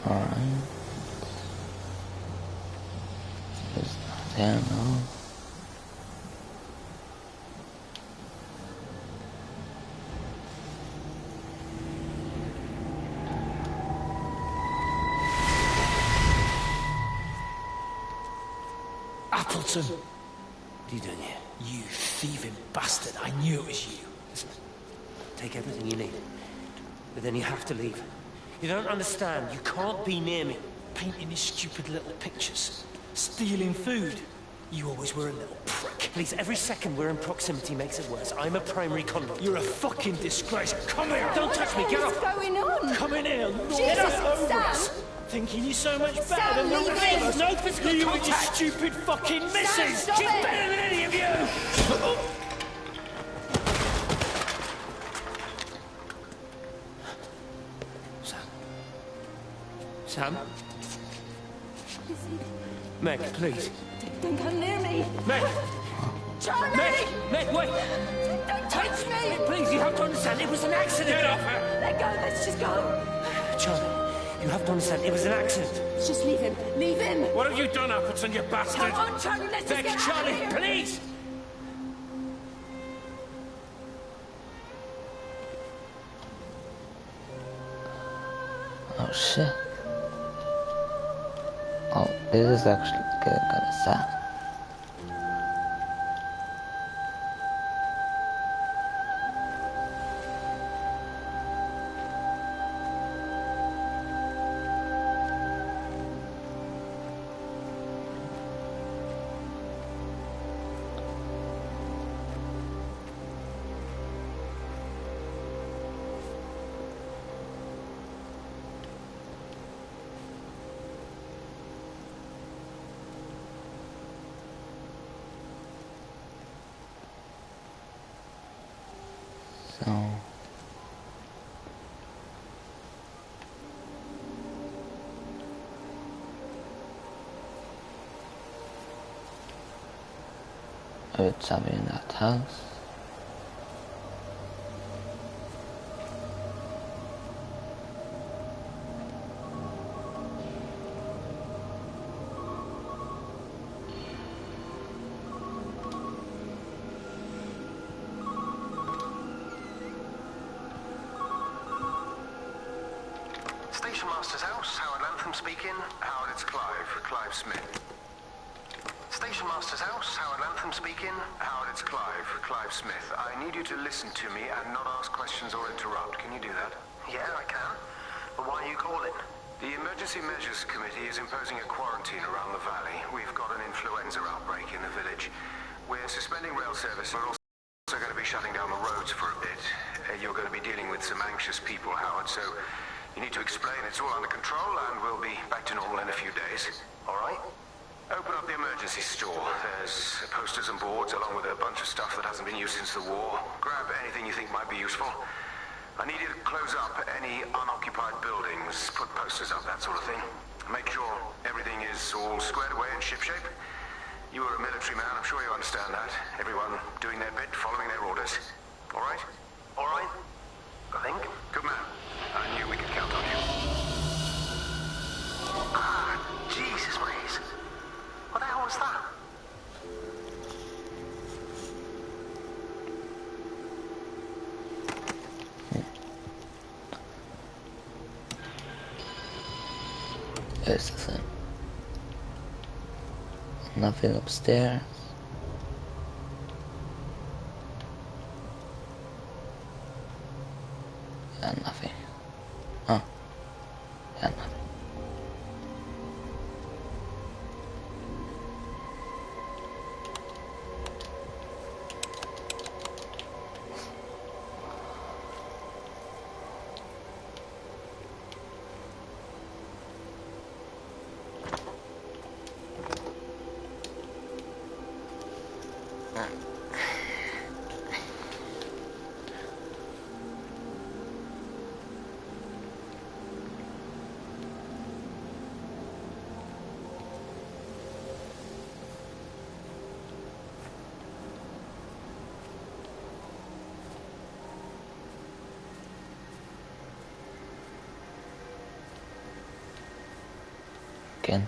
Alright. There's nothing, no. Appleton! What are you doing here? You thieving bastard. I knew it was you. Listen, take everything you need. But then you have to leave. You don't understand. You can't be near me. Painting these stupid little pictures. Stealing food. You always were a little prick. Please, every second we're in proximity makes it worse. I'm a primary conduct. You're a fucking disgrace. Come here! Don't touch me, get off! What's going on? Come in here, Lord. Jesus, Sam! Thinking you're so much better Sam, than the leave rest of it. us. No physical you contact. and your stupid fucking missus! stop She's it. better than any of you! Sam? Meg, please. Don't come near me! Meg! Charlie! Meg, wait! Don't touch me! Please, you have to understand, it was an accident! Get off her! Let go, let's just go! Charlie, you have to understand, it was an accident. Just leave him, leave him! What have you done, Appleton, you bastard? Come on, Charlie, let's just Meg, get out Charlie, of here! please! Oh shit. Oh, this is actually getting kinda sad. So it's something in that house. Station Master's house, Howard Lantham speaking. Howard, it's Clive. Clive Smith. Station Master's house, Howard Lantham speaking. Howard, it's Clive. Clive Smith. I need you to listen to me and not ask questions or interrupt. Can you do that? Yeah, I can. But why are you calling? The Emergency Measures Committee is imposing a quarantine around the valley. We've got an influenza outbreak in the village. We're suspending rail service. We're also going to be shutting down the roads for a bit. You're going to be dealing with some anxious people, Howard, so You need to explain it's all under control, and we'll be back to normal in a few days. All right? Open up the emergency store. There's posters and boards, along with a bunch of stuff that hasn't been used since the war. Grab anything you think might be useful. I need you to close up any unoccupied buildings, put posters up, that sort of thing. Make sure everything is all squared away and shipshape. You are a military man, I'm sure you understand that. Everyone doing their bit, following their orders. All right? All right? I think. Good man. I knew we could count on you. Ah, Jesus, Maze. What the hell was that? It's the same. Nothing upstairs. And nothing. Oh. And nothing. Again.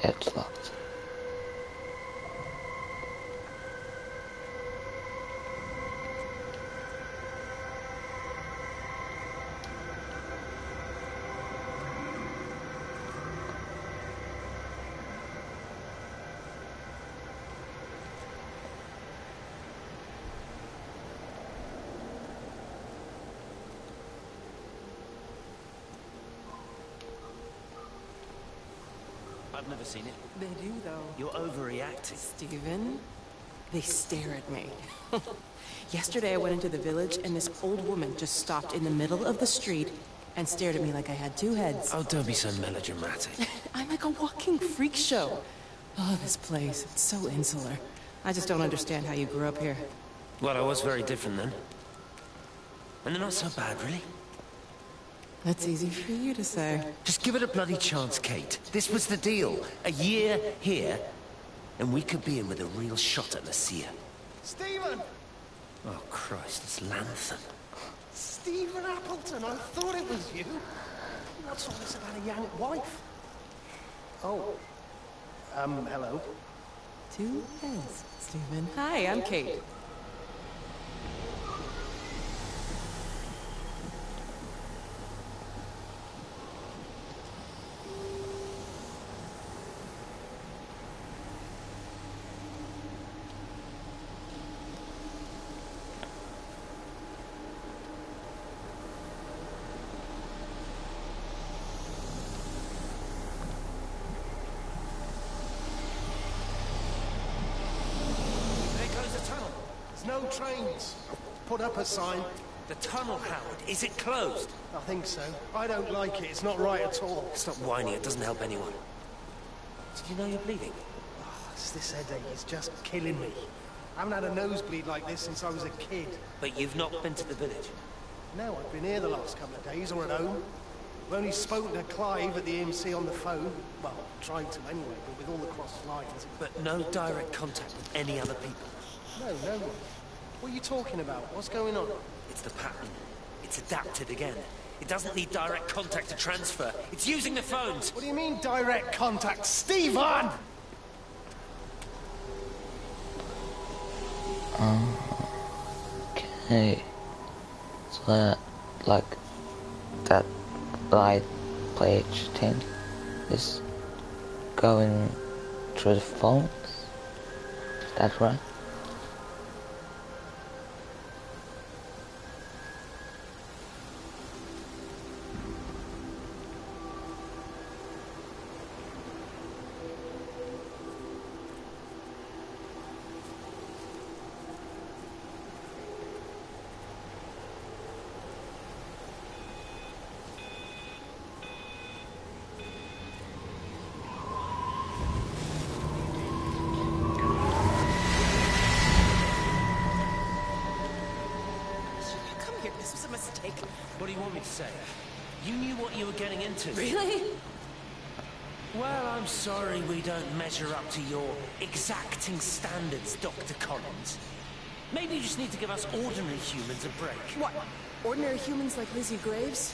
It's locked. I've never seen it. They do, though. You're overreacting. Stephen, they stare at me. Yesterday I went into the village and this old woman just stopped in the middle of the street and stared at me like I had two heads. Oh, don't be so melodramatic. I'm like a walking freak show. Oh, this place, it's so insular. I just don't understand how you grew up here. Well, I was very different then. And they're not so bad, really. That's easy for you to say. Just give it a bloody chance, Kate. This was the deal. A year here, and we could be in with a real shot at Lucia. Stephen! Oh, Christ, it's Lanthan. Stephen Appleton, I thought it was you. What's all this about a young wife? Oh. Hello. Two heads, Stephen. Hi, I'm Kate. No trains. Put up a sign. The tunnel, Howard. Is it closed? I think so. I don't like it. It's not right at all. Stop whining. It doesn't help anyone. Did you know you're bleeding? Oh, this headache is just killing me. I haven't had a nosebleed like this since I was a kid. But you've not been to the village? No, I've been here the last couple of days, or at home. I've only spoken to Clive at the AMC on the phone. Well, tried to anyway, but with all the cross lines. But no direct contact with any other people? No one. What are you talking about? What's going on? It's the pattern. It's adapted again. It doesn't need direct contact to transfer. It's using the phones. What do you mean, direct contact? Stephen! Okay. So that, like, that light page thing is going through the phones? Is that right? What do you want me to say? You knew what you were getting into. Really? Well, I'm sorry we don't measure up to your exacting standards, Dr. Collins. Maybe you just need to give us ordinary humans a break. What? Ordinary humans like Lizzie Graves?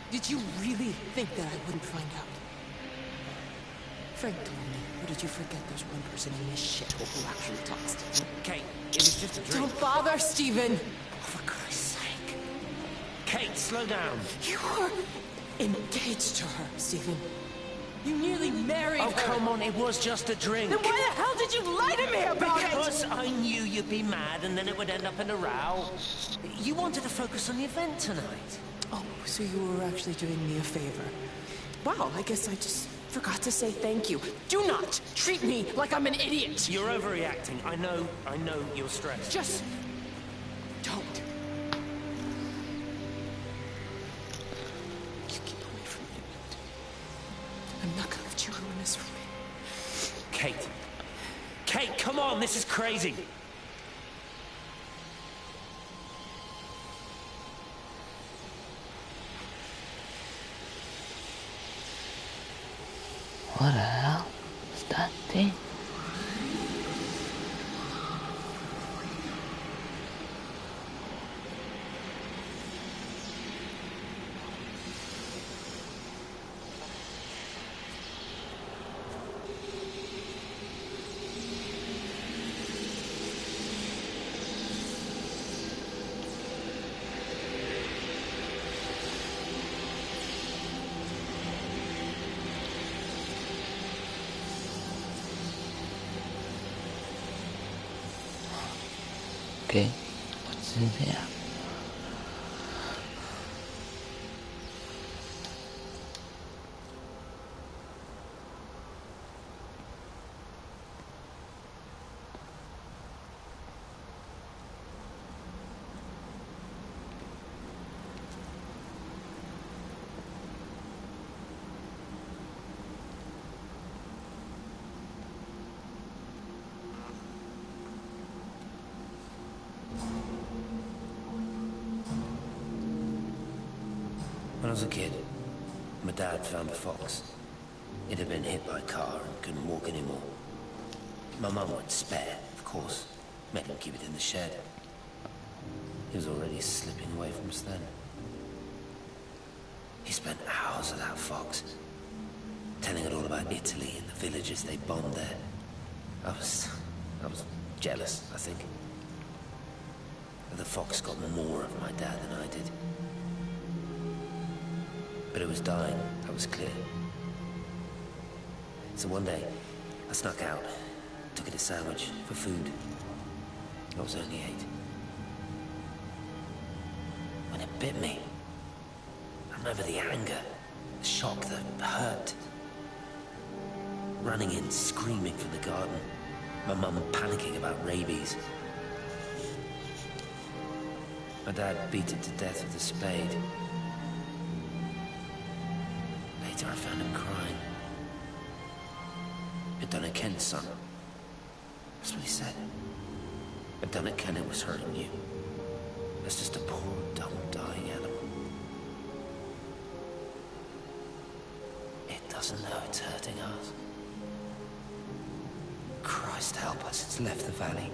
Did you really think that I wouldn't find out? Frank told me, or did you forget there's one person in this shithole who actually talks to me? Kate, it was just a dream. Don't bother, Stephen! For Christ's sake. Kate, slow down. You were engaged to her, Stephen. You nearly married her. Oh, come on, it was just a drink. Then why the hell did you lie to me about it? Because I knew you'd be mad and then it would end up in a row. You wanted to focus on the event tonight. Oh, so you were actually doing me a favor. Wow, I guess I just forgot to say thank you. Do not treat me like I'm an idiot. You're overreacting. I know you're stressed. Just don't. You keep away from me. I'm not gonna let you ruin this for me. Kate. Kate, come on, this is crazy. What the hell is that thing? Okay, what's in there? When I was a kid, my dad found a fox. It had been hit by a car and couldn't walk anymore. My mum went spare, of course, made him keep it in the shed. He was already slipping away from us then. He spent hours with that fox, telling it all about Italy and the villages they bombed there. I was jealous, I think. But the fox got more of my dad than I did. But it was dying, that was clear. So one day, I snuck out, took it a sandwich for food. I was only 8. When it bit me, I remember the anger, the shock, the hurt. Running in, screaming from the garden. My mum panicking about rabies. My dad beat it to death with a spade. Later I found him crying. I'd done it, Ken's son. That's what he said. I'd done it, Ken, it was hurting you. That's just a poor, dumb, dying animal. doesn't know it's hurting us. Christ help us, it's left the valley.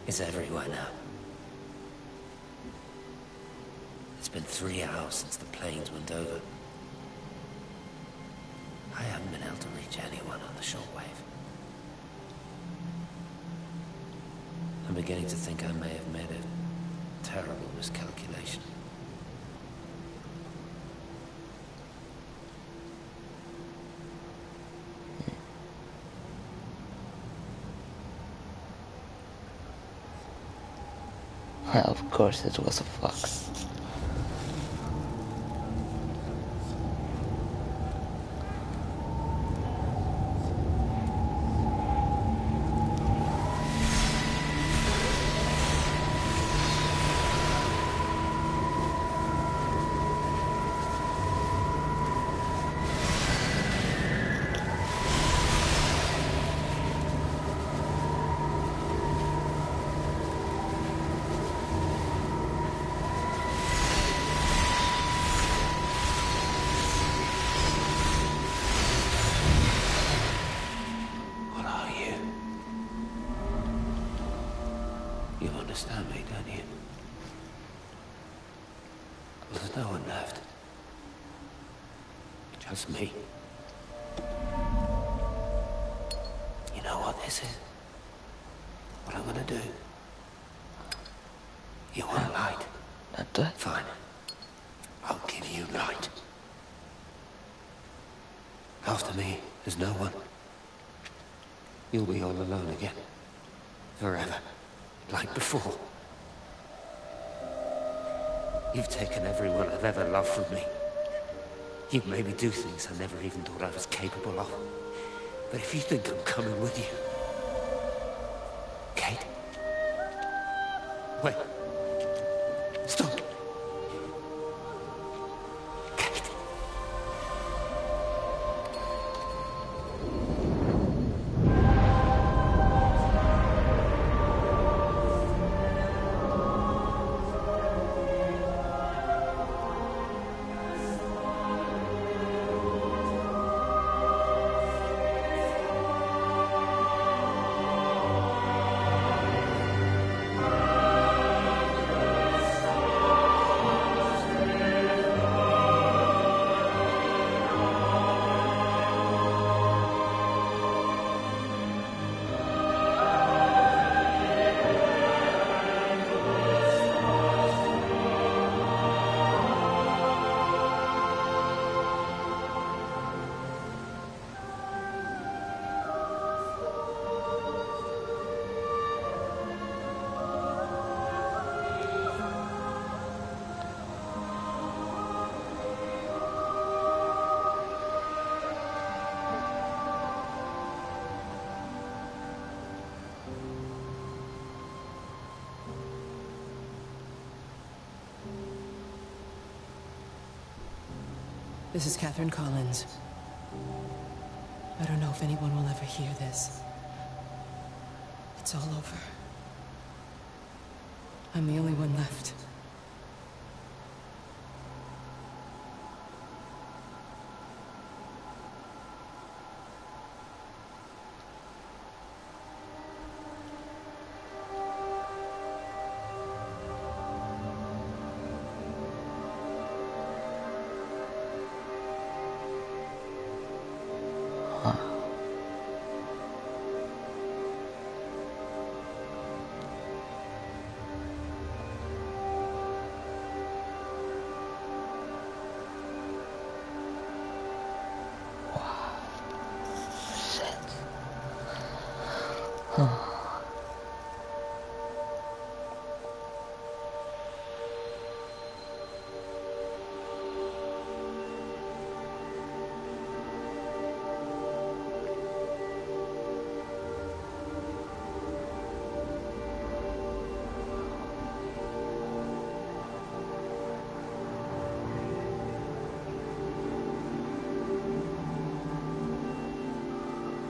It's everywhere now. It's been 3 hours since the planes went over. I haven't been able to reach anyone on the shortwave. I'm beginning to think I may have made a terrible miscalculation. Of course it was a fox. You understand me, don't you? There's no one left. Just me. You know what this is? What I'm gonna do? You want light? Not that. Fine. I'll give you light. After me, there's no one. You'll be all alone again. Forever. Like before. You've taken everyone I've ever loved from me. You've made me do things I never even thought I was capable of. But if you think I'm coming with you... Kate? Wait. Stop. Kate. This is Catherine Collins. I don't know if anyone will ever hear this. It's all over. I'm the only one left.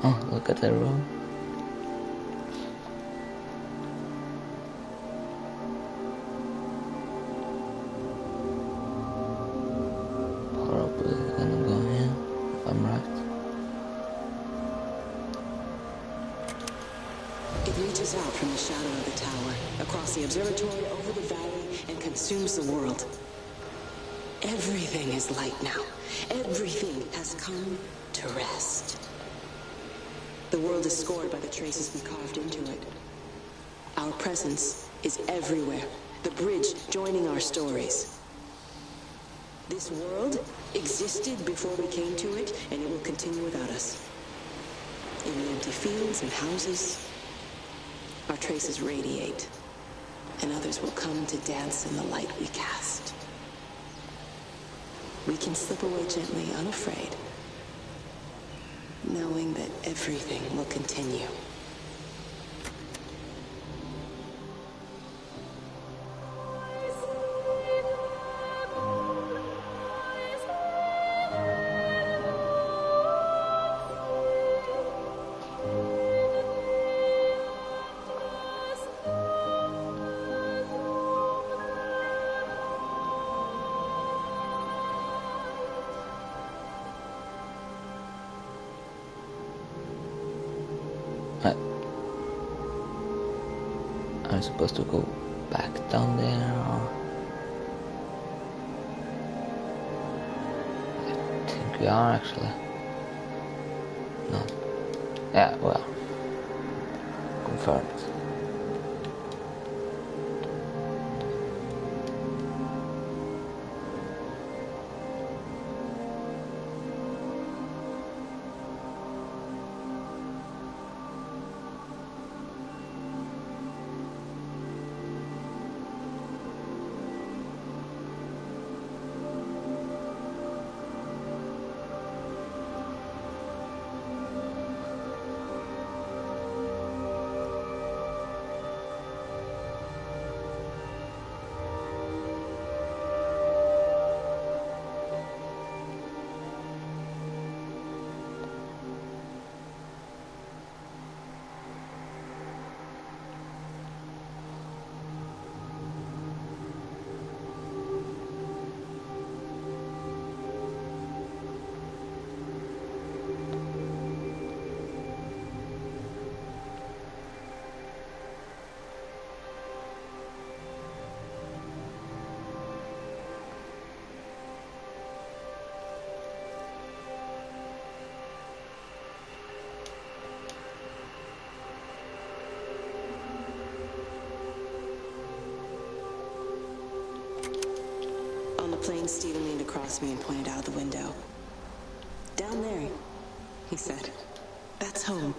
Oh, look at the room. Probably gonna go in if I'm It reaches out from the shadow of the tower, across the observatory, over the valley, and consumes the world. Everything is light now. Everything has come to rest. The world is scored by the traces we carved into it. Our presence is everywhere, the bridge joining our stories. This world existed before we came to it, and it will continue without us. In the empty fields and houses, our traces radiate, and others will come to dance in the light we cast. We can slip away gently, unafraid, knowing that everything will continue. Are you supposed to go back down there, or? I think we are actually. No. Yeah, well. Confirmed. On the plane, Stephen leaned across me and pointed out the window. Down there, he said. That's home.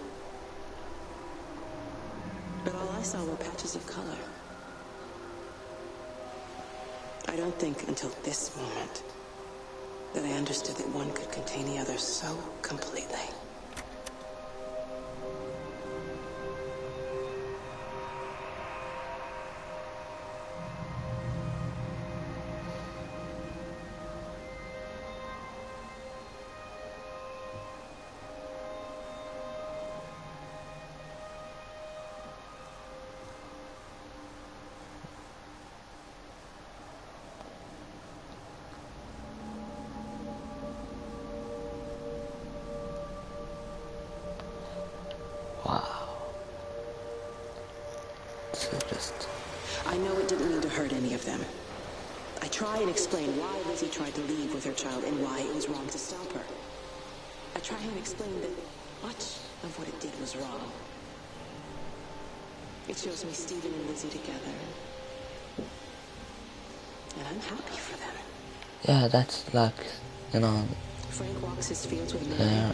But all I saw were patches of color. I don't think until this moment that I understood that one could contain the other so completely. I know it didn't mean to hurt any of them. I try and explain why Lizzie tried to leave with her child and why it was wrong to stop her. I try and explain that much of what it did was wrong. It shows me Stephen and Lizzie together. And I'm happy for them. Yeah, that's like, you know... Frank walks his fields with Mary.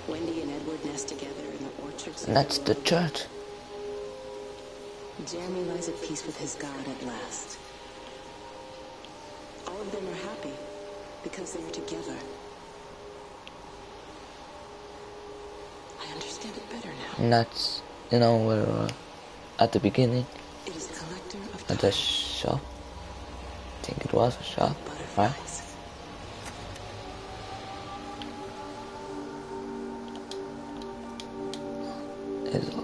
Wendy and Edward nest together in the orchards. That's the church. Jeremy lies at peace with his God at last. All of them are happy because they are together. I understand it better now. And that's, you know, where at the beginning, it is a collector of at the shop. I think it was a shop, right? It's locked.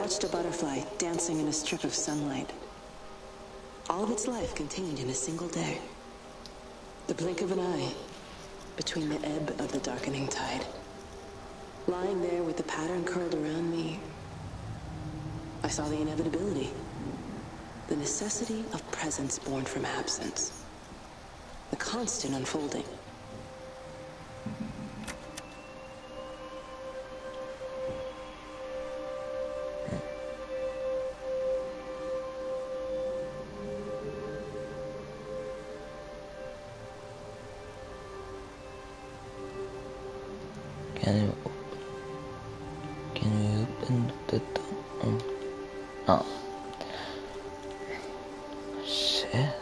watched a butterfly dancing in a strip of sunlight. All of its life contained in a single day. The blink of an eye between the ebb of the darkening tide. Lying there with the pattern curled around me, I saw the inevitability. The necessity of presence born from absence. The constant unfolding. Can you open the door? Oh. Shit.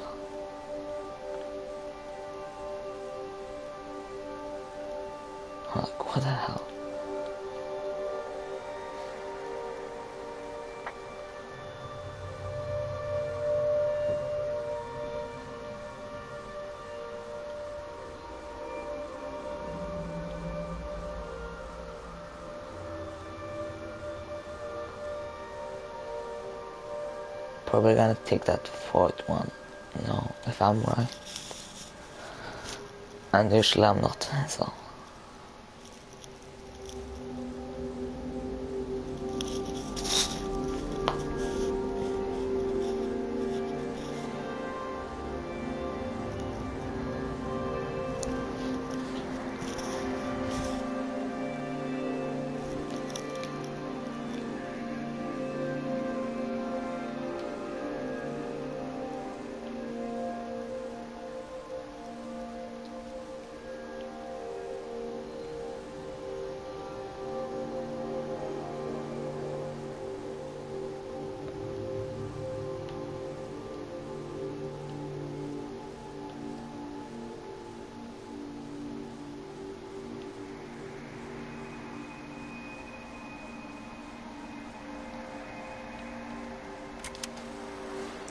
Like, what the hell? Probably gonna take that fourth one, you know, if I'm right. And usually I'm not, so.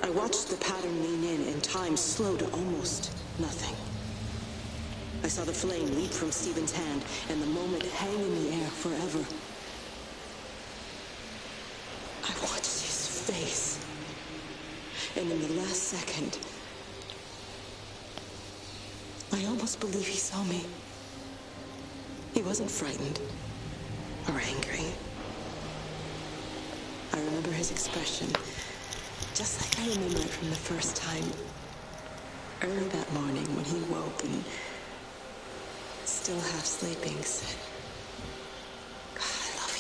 I watched the pattern lean in and time slow to almost nothing. I saw the flame leap from Stephen's hand and the moment hang in the air forever. I watched his face. And in the last second, I almost believe he saw me. He wasn't frightened or angry. I remember his expression, just like I remember it from the first time. Early that morning when he woke and, still half sleeping, said, "God, I love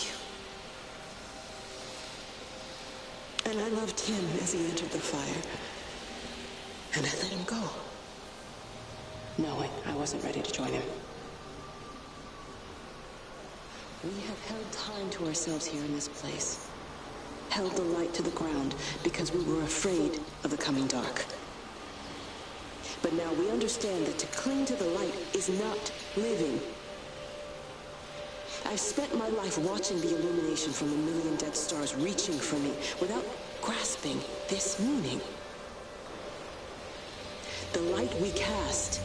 you." And I loved him as he entered the fire. And I let him go, knowing I wasn't ready to join him. We have held time to ourselves here in this place. Held the light to the ground because we were afraid of the coming dark. But now we understand that to cling to the light is not living. I've spent my life watching the illumination from a million dead stars reaching for me without grasping this meaning. The light we cast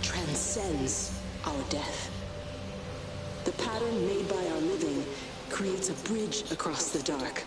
transcends our death. The pattern made by our living creates a bridge across the dark.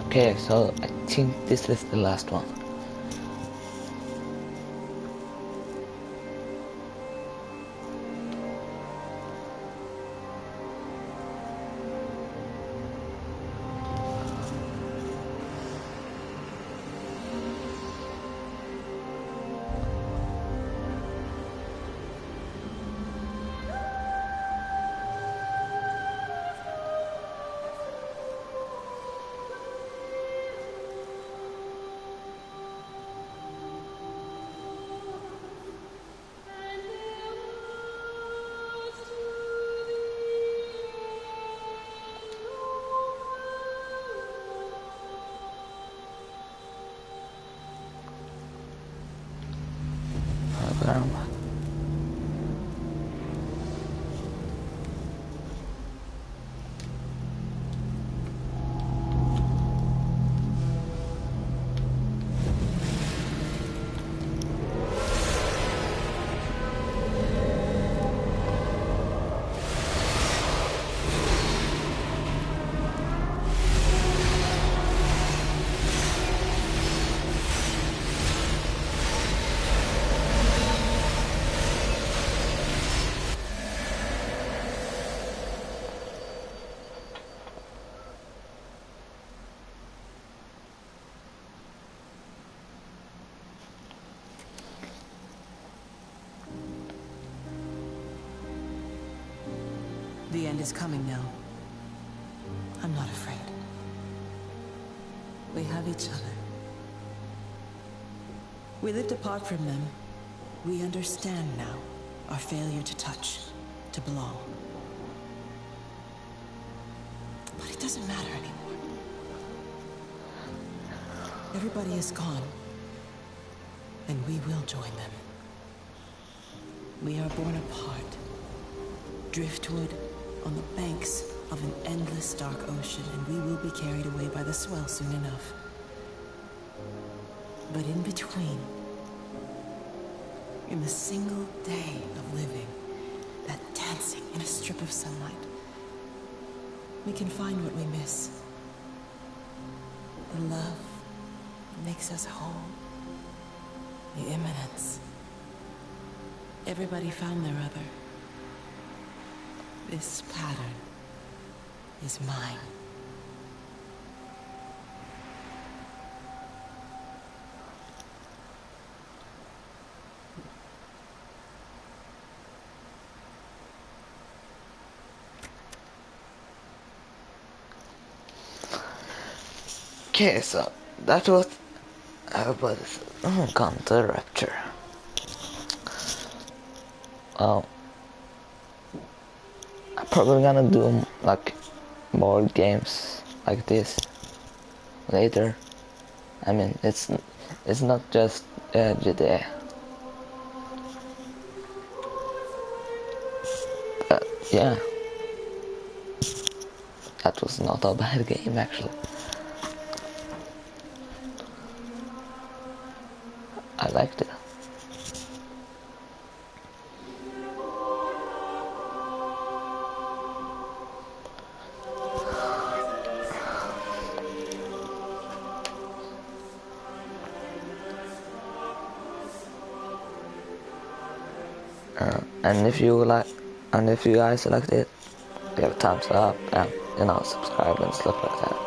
Okay, so I think this is the last one. The end is coming now. I'm not afraid. We have each other. We lived apart from them. We understand now our failure to touch, to belong. But it doesn't matter anymore. Everybody is gone, and we will join them. We are born apart, driftwood on the banks of an endless dark ocean, and we will be carried away by the swell soon enough. But in between, in the single day of living, that dancing in a strip of sunlight, we can find what we miss. The love that makes us whole. The imminence. Everybody found their other. This pattern is mine. Okay, so that was everybody's encounter rapture. I'm probably gonna do like more games like this later. I mean, it's not just GTA. But yeah, that was not a bad game actually. I liked it. And if you guys liked it, give a thumbs up and subscribe and stuff like that.